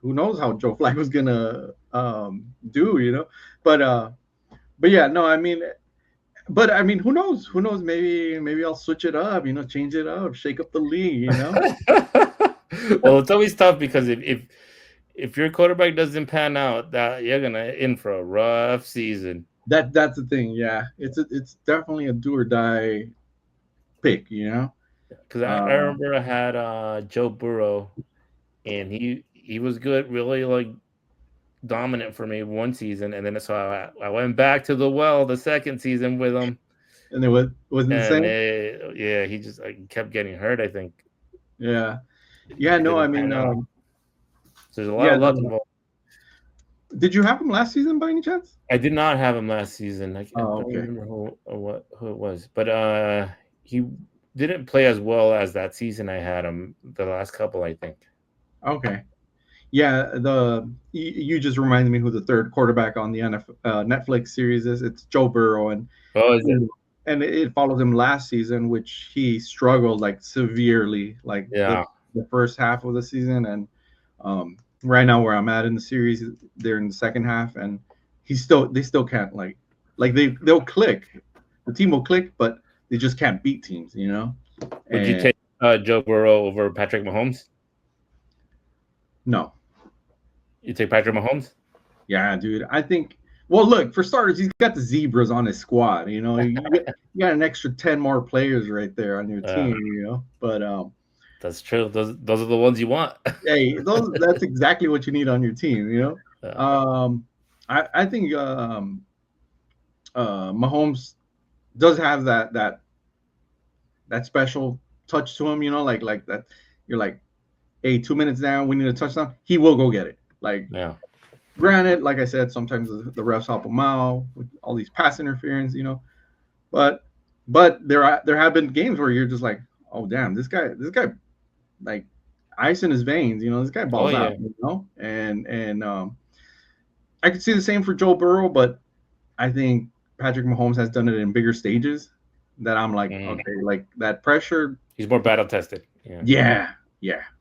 who knows how Joe Flacco's gonna do. But yeah, no, I mean, who knows? Who knows? Maybe I'll switch it up, change it up, shake up the league. Well, it's always tough because if your quarterback doesn't pan out, that you're gonna in for a rough season. That's the thing. Yeah, it's definitely a do or die pick. Because I Uh, remember I had Joe Burrow, and he was good, really like dominant for me one season, and then so I went back to the well the second season with him, and it wasn't the and same. yeah, he just like kept getting hurt. I think Yeah, yeah. it No, I didn't mean, pan out. So there's a lot yeah. of luck No. involved. Did you have him last season by any chance? I did not have him last season. I Oh, don't okay. remember who it was, but he didn't play as well as that season I had him. The last couple, I think. Okay. Yeah, you just reminded me who the third quarterback on the Netflix series is. It's Joe Burrow, and Oh, is it? and it follows him last season, which he struggled like severely, like Yeah. the first half of the season, and right now where I'm at in the series, they're in the second half, and they still can't they'll click, the team will click, but they just can't beat teams, you know. Would you And take Joe Burrow over Patrick Mahomes? no, You take Patrick Mahomes? yeah, dude, I think. Well, look, for starters, he's got the zebras on his squad. You know, you got an extra 10 more players right there on your team. You know, but that's true. Those are the ones you want. hey, that's exactly what you need on your team. You know, I think Mahomes does have that special touch to him. You know, like that. You're like, hey, 2 minutes down, we need a touchdown. He will go get it. Like, Yeah. Granted, like I said, sometimes the refs help him out with all these pass interference, you know. But there have been games where you're just like, oh damn, this guy, like ice in his veins, you know, this guy balls out, you know. And I could see the same for Joe Burrow, but I think Patrick Mahomes has done it in bigger stages. That I'm like, okay, like that pressure. He's more battle tested. Yeah,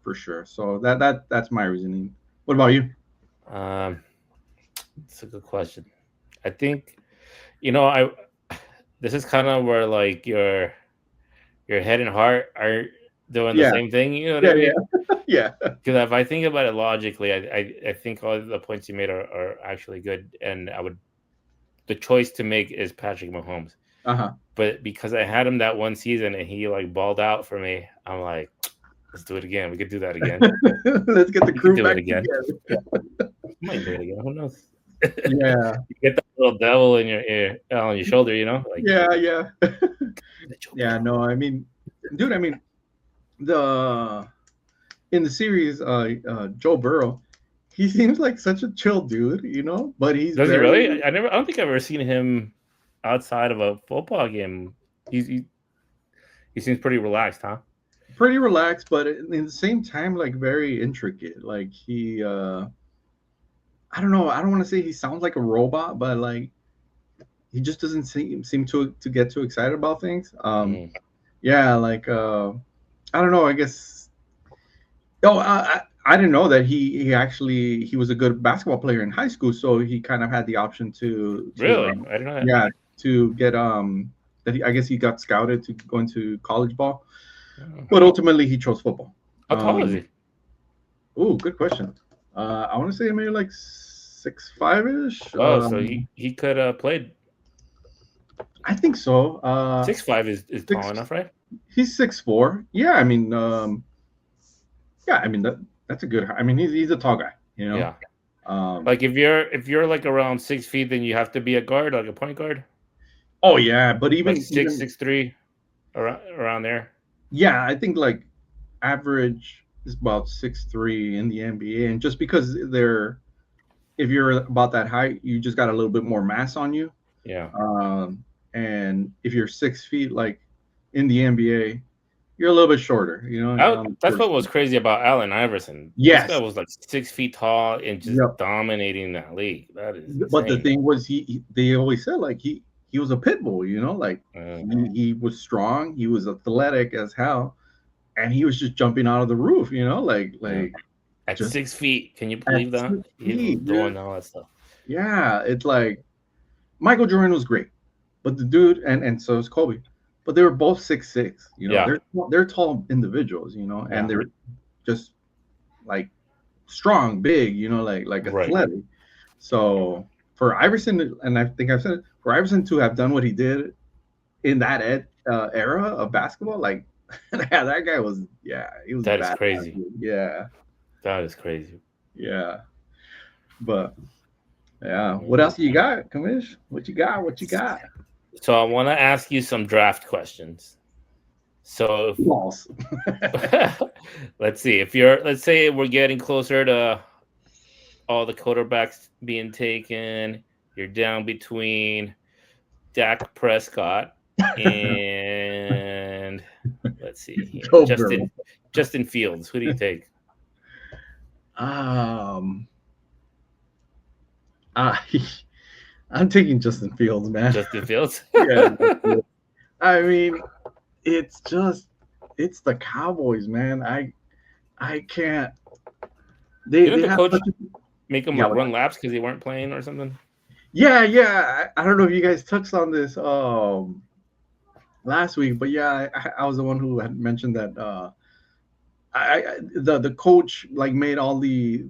for sure. So that's my reasoning. What about you? It's a good question. I think, this is kind of where like your head and heart are doing the same thing. You know what I mean? Yeah. Because if I think about it logically, I think all the points you made are actually good, and the choice to make is Patrick Mahomes. But because I had him that one season and he like balled out for me, I'm like, let's do it again. We could do that again. Let's get the crew back again. Might do it again. Who knows? Yeah. You get that little devil in your ear, on your shoulder, you know? Like, yeah. Yeah, no, I mean, dude, in the series, Joe Burrow, he seems like such a chill dude, you know, but he's Does he really? I don't think I've ever seen him outside of a football game. He seems pretty relaxed, huh? Pretty relaxed, but in the same time, like very intricate. Like he, I don't know. I don't want to say he sounds like a robot, but like he just doesn't seem to get too excited about things. Yeah, like I don't know. I guess. Oh, I didn't know that he actually he was a good basketball player in high school, so he kind of had the option to really. I didn't know that. Yeah, to get that I guess he got scouted to go into college ball, but ultimately he chose football. How tall is he? Oh, good question. I want to say maybe like 6'5" ish. Oh, so he could have played. I think so. 6'5" is tall enough, right? He's 6'4". Yeah, I mean, that's a good. I mean, he's a tall guy, you know. Yeah. Like if you're like around 6 feet, then you have to be a guard, like a point guard. Oh yeah, but even like 6'3", around there. Yeah, I think like average is about 6'3" in the NBA, and just because if you're about that height, you just got a little bit more mass on you. Yeah. And if you're 6 feet, like in the NBA, you're a little bit shorter, you know. That's what was crazy about Allen Iverson. Yes, this guy was like 6 feet tall and just dominating that league. That is insane. But the thing was, they always said like he was a pit bull, you know, like he was strong, he was athletic as hell, and he was just jumping out of the roof, you know, like at 6 feet. Can you believe that? He was doing all that stuff. Yeah, it's like Michael Jordan was great, but the dude and so is Kobe, but they were both 6'6", you know. They're tall individuals, you know, and they're just like strong, big, you know, like athletic. So for Iverson, and I think I've said it, for Iverson to have done what he did in that era of basketball, like that guy was, he was. That is crazy. Yeah, that is crazy. Yeah, but yeah, what else you got, Kamish? What you got? So I want to ask you some draft questions. So let's see. Let's say we're getting closer to all the quarterbacks being taken. You're down between Dak Prescott and let's see here. Go Justin Fields. Who do you take? I'm taking Justin Fields, man. Justin Fields. Yeah. I mean, it's the Cowboys, man. I can't. Didn't the have coach make them Yeah, run laps because they weren't playing or something? Yeah. I don't know if you guys touched on this last week, but yeah, I was the one who had mentioned that the coach like made all the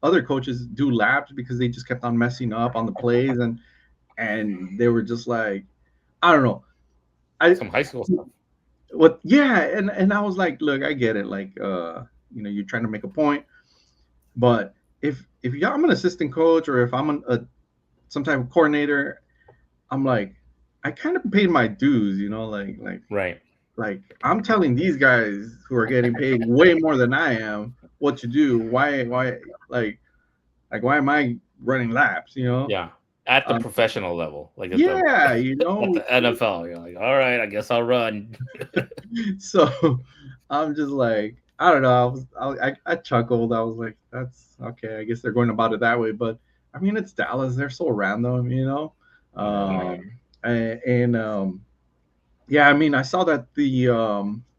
other coaches do laps because they just kept on messing up on the plays, and they were just like, I don't know. Some high school stuff. And I was like, look, I get it, like you're trying to make a point, but if I'm an assistant coach or if I'm some type of coordinator, I'm like, I kind of paid my dues, like right. Like, I'm telling these guys who are getting paid way more than I am what to do. Why like why am I running laps, Yeah. At the professional level. Like at the NFL. You're like, all right, I guess I'll run. So I'm just like, I don't know. I chuckled. I was like, that's okay. I guess they're going about it that way. But I mean, it's Dallas. They're so random, Yeah, I mean, I saw that the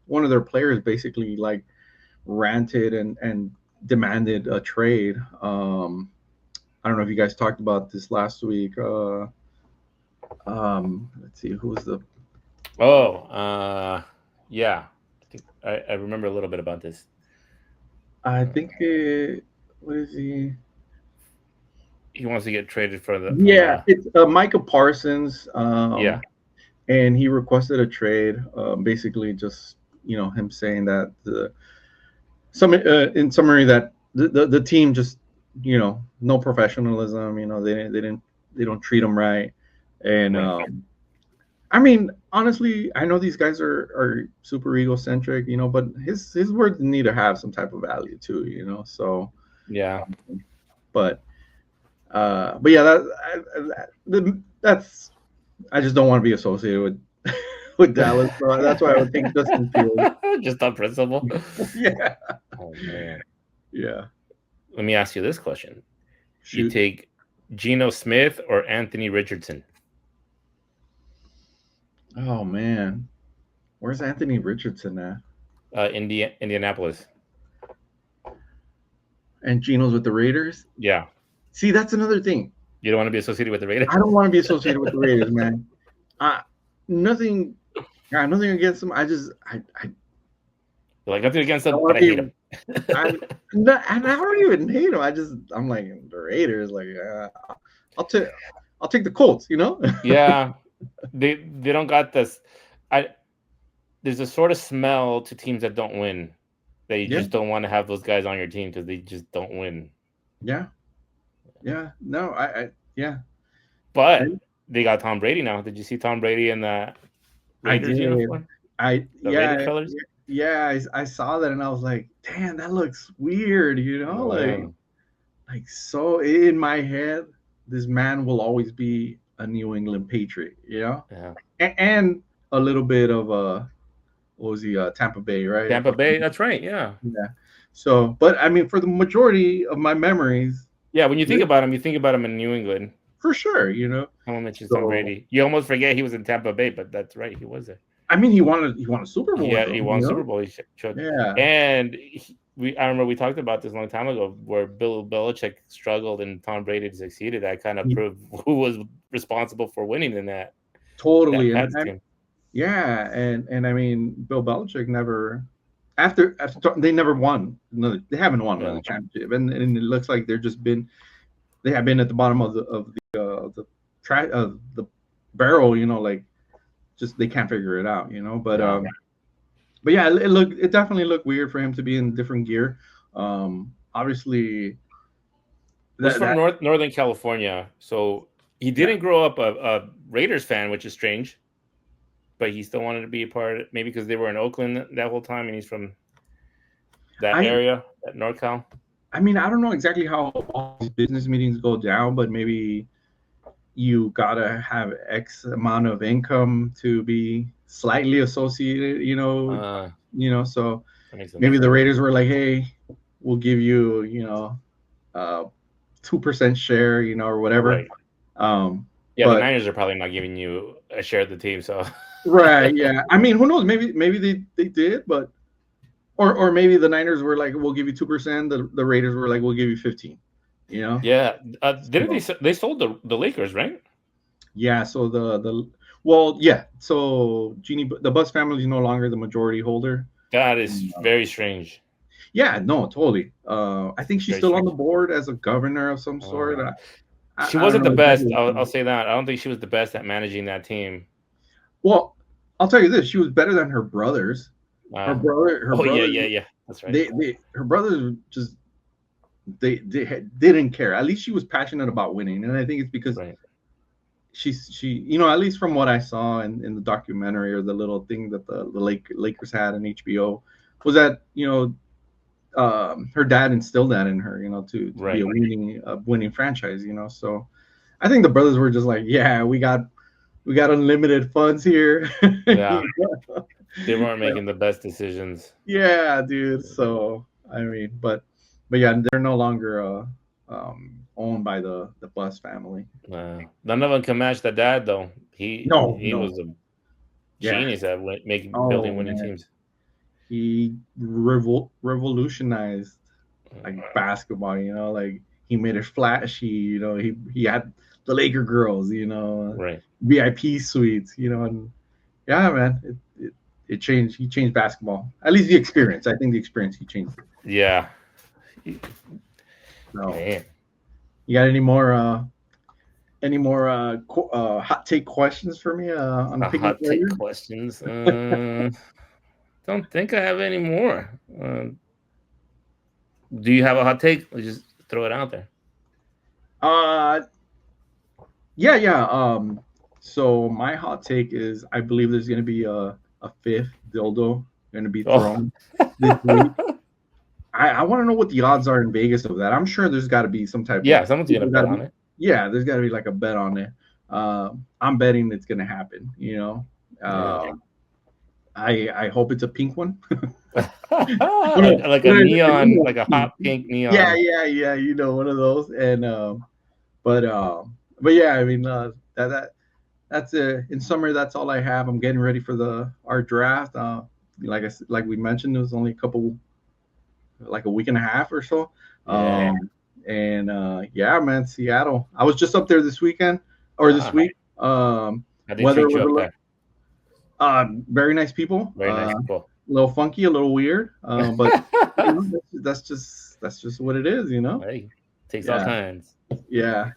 one of their players basically like ranted and demanded a trade. I don't know if you guys talked about this last week. Let's see, who was the? Yeah, I remember a little bit about this. I think what is he? He wants to get traded for the. It's Micah Parsons. And he requested a trade, basically just him saying that in summary that the team just no professionalism, they don't treat him right, and I mean, honestly, I know these guys are super egocentric, but his words need to have some type of value too, so yeah. But yeah, that's I just don't want to be associated with Dallas, so that's why I would think Justin Fields. Just on principle. Yeah. Oh man. Yeah. Let me ask you this question: You take Geno Smith or Anthony Richardson? Oh man, where's Anthony Richardson at? Indianapolis. And Geno's with the Raiders. Yeah. See, that's another thing. You don't want to be associated with the Raiders? I don't want to be associated with the Raiders, man. Nothing against them. I like nothing against them, but I hate them. I don't even hate them. I'm like, the Raiders. Like, I'll take the Colts. Yeah, they don't got this. There's a sort of smell to teams that don't win. That you just don't want to have those guys on your team because they just don't win. Yeah. Yeah. No, yeah. But they got Tom Brady now. Did you see Tom Brady in the Raiders uniform? Raider colors? Yeah, I saw that and I was like, damn, that looks weird, like so in my head, this man will always be a New England Patriot, Yeah. And a little bit of what was he, Tampa Bay, right? Tampa Bay, that's right, yeah. Yeah. So, but I mean, for the majority of my memories. Yeah, when you think about him, you think about him in New England. For sure, Someone mentions Tom Brady. You almost forget he was in Tampa Bay, but that's right, he was there. I mean, he won a Super Bowl. Yeah, he won Super Bowl. He showed. Yeah. And I remember we talked about this a long time ago, where Bill Belichick struggled and Tom Brady succeeded. That kind of proved who was responsible for winning in that. Totally. Yeah, and I mean, Bill Belichick never. After they never won. They haven't won another championship, and it looks like they have been at the bottom of the barrel. Like. Just they can't figure it out, But yeah, it definitely looked weird for him to be in different gear. Obviously, he's from Northern California, so he didn't grow up a Raiders fan, which is strange. But he still wanted to be a part, maybe because they were in Oakland that whole time, and he's from that area, that NorCal. I mean, I don't know exactly how all these business meetings go down, but maybe you gotta have X amount of income to be slightly associated, so maybe the Raiders were like, hey, we'll give you, 2% share, or whatever. Right. Yeah, the Niners are probably not giving you a share of the team, so. Right, yeah. I mean, who knows? Maybe they did, but or maybe the Niners were like, we'll give you 2%. The Raiders were like, we'll give you 15. Yeah. Didn't they sold the Lakers, right? Yeah. So So the Bus family is no longer the majority holder. That is very strange. Yeah, no, totally. I think she's still on the board as a governor of some sort. She wasn't the best. I'll say that. I don't think she was the best at managing that team. Well, I'll tell you this: she was better than her brothers. Her brother. Yeah. That's right. Her brothers just they didn't care. At least she was passionate about winning, and I think it's because she at least from what I saw in the documentary or the little thing that the Lakers had on HBO was that her dad instilled that in her, to be a winning franchise, So I think the brothers were just like, yeah, we got unlimited funds here. Yeah. They weren't making the best decisions. Yeah, dude. So I mean, but yeah, they're no longer owned by the Bus family. None of them can match the dad, though. He was a genius at building winning teams. He revolutionized basketball. Like he made it flashy. He had the Laker girls. Right. VIP suites. And yeah, man, it changed. He changed basketball. At least the experience. I think the experience he changed. Yeah. Man. You got any more hot take questions for me on hot take questions? Don't think I have any more. Do you have a hot take? Let's just throw it out there. Yeah. So my hot take is I believe there's going to be a fifth dildo going to be thrown this week. I want to know what the odds are in Vegas of that. I'm sure there's got to be some type. Yeah, someone's going to bet on it. Yeah, there's got to be like a bet on it. I'm betting it's going to happen. I hope it's a pink one. like a neon, like a hot pink neon. Yeah. One of those. And but yeah, I mean that's in summary. That's all I have. I'm getting ready for our draft. Like we mentioned, it was only a week and a half or so. Yeah. Yeah, man, Seattle. I was just up there this weekend or this week. Weather was very nice people. Very nice people. A little funky, a little weird, but that's just what it is, Hey, takes all kinds. Yeah.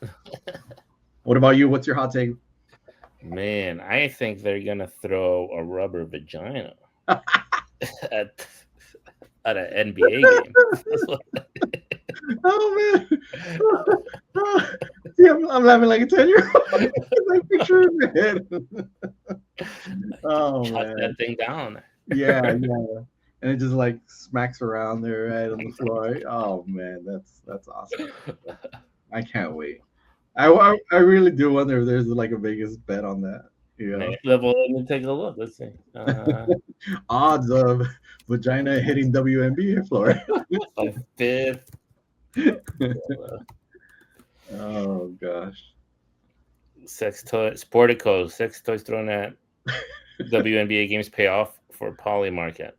What about you? What's your hot take? Man, I think they're gonna throw a rubber vagina at an NBA game. Oh man! See, I'm laughing like a 10-year-old. I picture in my head. Oh man! That thing down. Yeah, and it just like smacks around there right on the floor. Oh man, that's awesome. I can't wait. I really do wonder if there's like a Vegas bet on that. Let me take a look. Let's see. Odds of vagina hitting WNBA floor. A fifth. Oh gosh. Sex toy Sportico. Sex toys thrown at WNBA games pay off for Poly Market.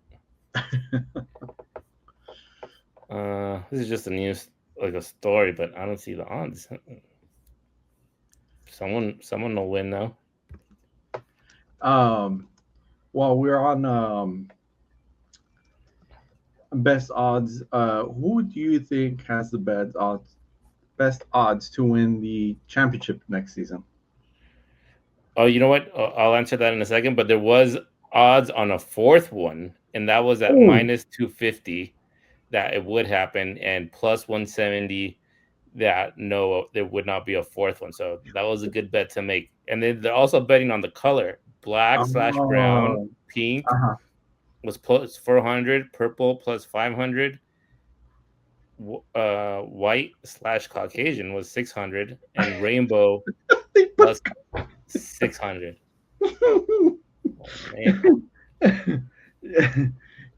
This is just a news, like a story, but I don't see the odds. Someone will win now. While we're on best odds, who do you think has the best odds to win the championship next season? Oh, you know what? I'll answer that in a second. But there was odds on a fourth one, and that was at minus 250 that it would happen, and plus 170 that no, there would not be a fourth one. So that was a good bet to make. And then they're also betting on the color. Black/brown, pink was plus 400, purple plus 500, white/Caucasian was 600, and rainbow plus 600. Oh,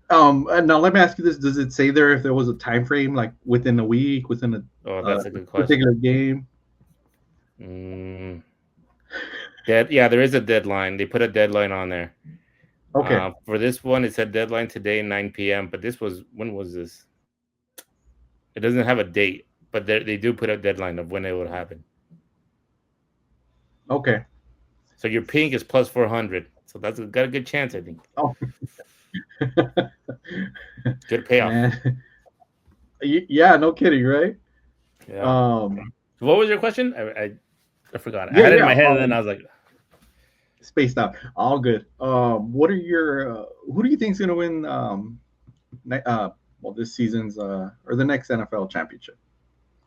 Now let me ask you this: does it say there if there was a time frame, like within a week, within a that's a good particular question. game? Yeah, there is a deadline. They put a deadline on there. Okay. For this one, it said deadline today, 9 p.m. But when was this? It doesn't have a date, but they do put a deadline of when it would happen. Okay. So your pink is plus 400. So that's got a good chance, I think. Oh. Good payoff. Man. Yeah, no kidding, right? Yeah. What was your question? I forgot. Yeah, I had it in my head, and then I was like, spaced out. All good. What are your who do you think is going to win? This season's or the next NFL championship?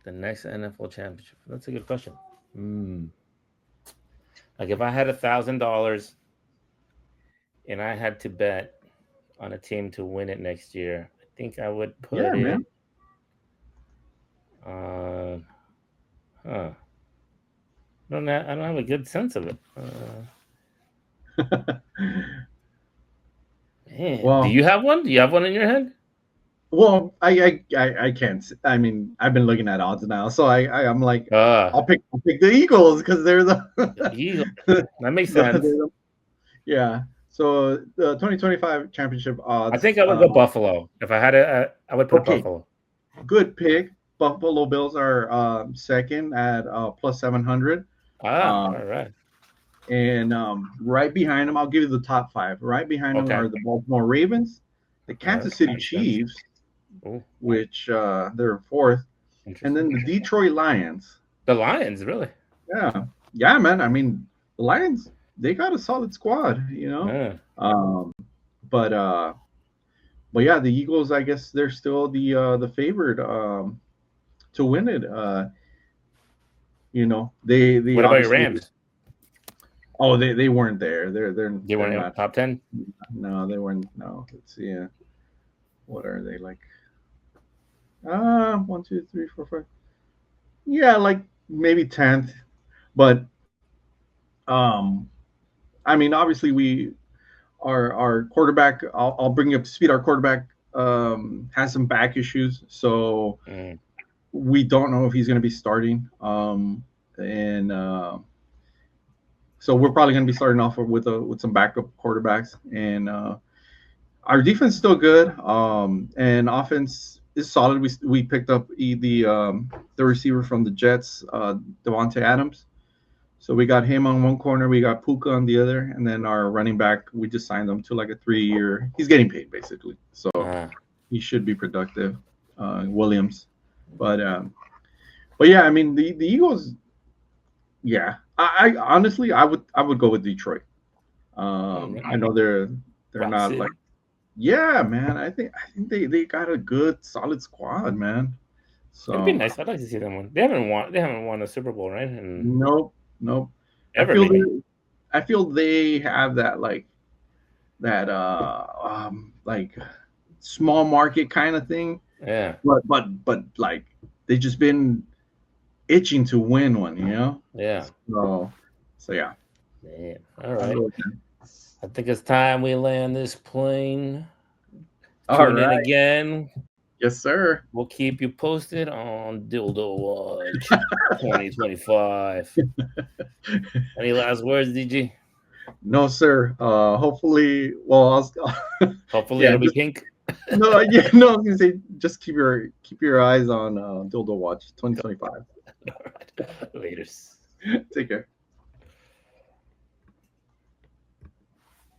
The next NFL championship. That's a good question. Like if I had $1,000 and I had to bet on a team to win it next year, I think I would put it. Man. I don't have a good sense of it. Man, well, do you have one? Do you have one in your head? Well, I can't. I mean, I've been looking at odds now, so I'm like, I'll pick the Eagles because they're the Eagles. That makes sense. Yeah. So the 2025 championship odds. I think I would go Buffalo. If I had it, I would put Buffalo. Good pick. Buffalo Bills are second at plus 700. All right. And right behind them, I'll give you the top 5. Right behind them are the Baltimore Ravens, the Kansas City Chiefs, which they're 4th, and then the Detroit Lions. The Lions, really? Yeah, man. I mean, the Lions, they got a solid squad, you know. But yeah, the Eagles, I guess they're still the favorite to win it. You know, they what about your Rams? Oh, they weren't there. They weren't in top 10. No, they weren't. No, let's see. What are they like? 1, 2, 3, 4, 5. Yeah, like maybe 10th. But I mean, obviously our quarterback. I'll bring you up to speed. Our quarterback has some back issues, so we don't know if he's going to be starting. So we're probably going to be starting off with some backup quarterbacks, and our defense is still good, and offense is solid. We picked up the receiver from the Jets, Devontae Adams. So we got him on one corner, we got Puka on the other, and then our running back, we just signed him to like a 3-year. He's getting paid basically, so he should be productive. Williams, but yeah, I mean the Eagles. Yeah, I honestly I would go with Detroit. I know they're not like. Yeah, man. I think they got a good solid squad, man. So it'd be nice. I'd like to see them win. They haven't won a Super Bowl, right? Nope. Ever, I feel they have that like small market kind of thing. Yeah. But like they just been itching to win one, you know? Yeah. So yeah. Man. All right. I think it's time we land this plane. Tune in again. Yes, sir. We'll keep you posted on Dildo Watch 2025. Any last words, DG? No, sir. Hopefully, well, hopefully it'll be pink. No, I was gonna say just keep your eyes on Dildo Watch 2025. All right. Later. Take care.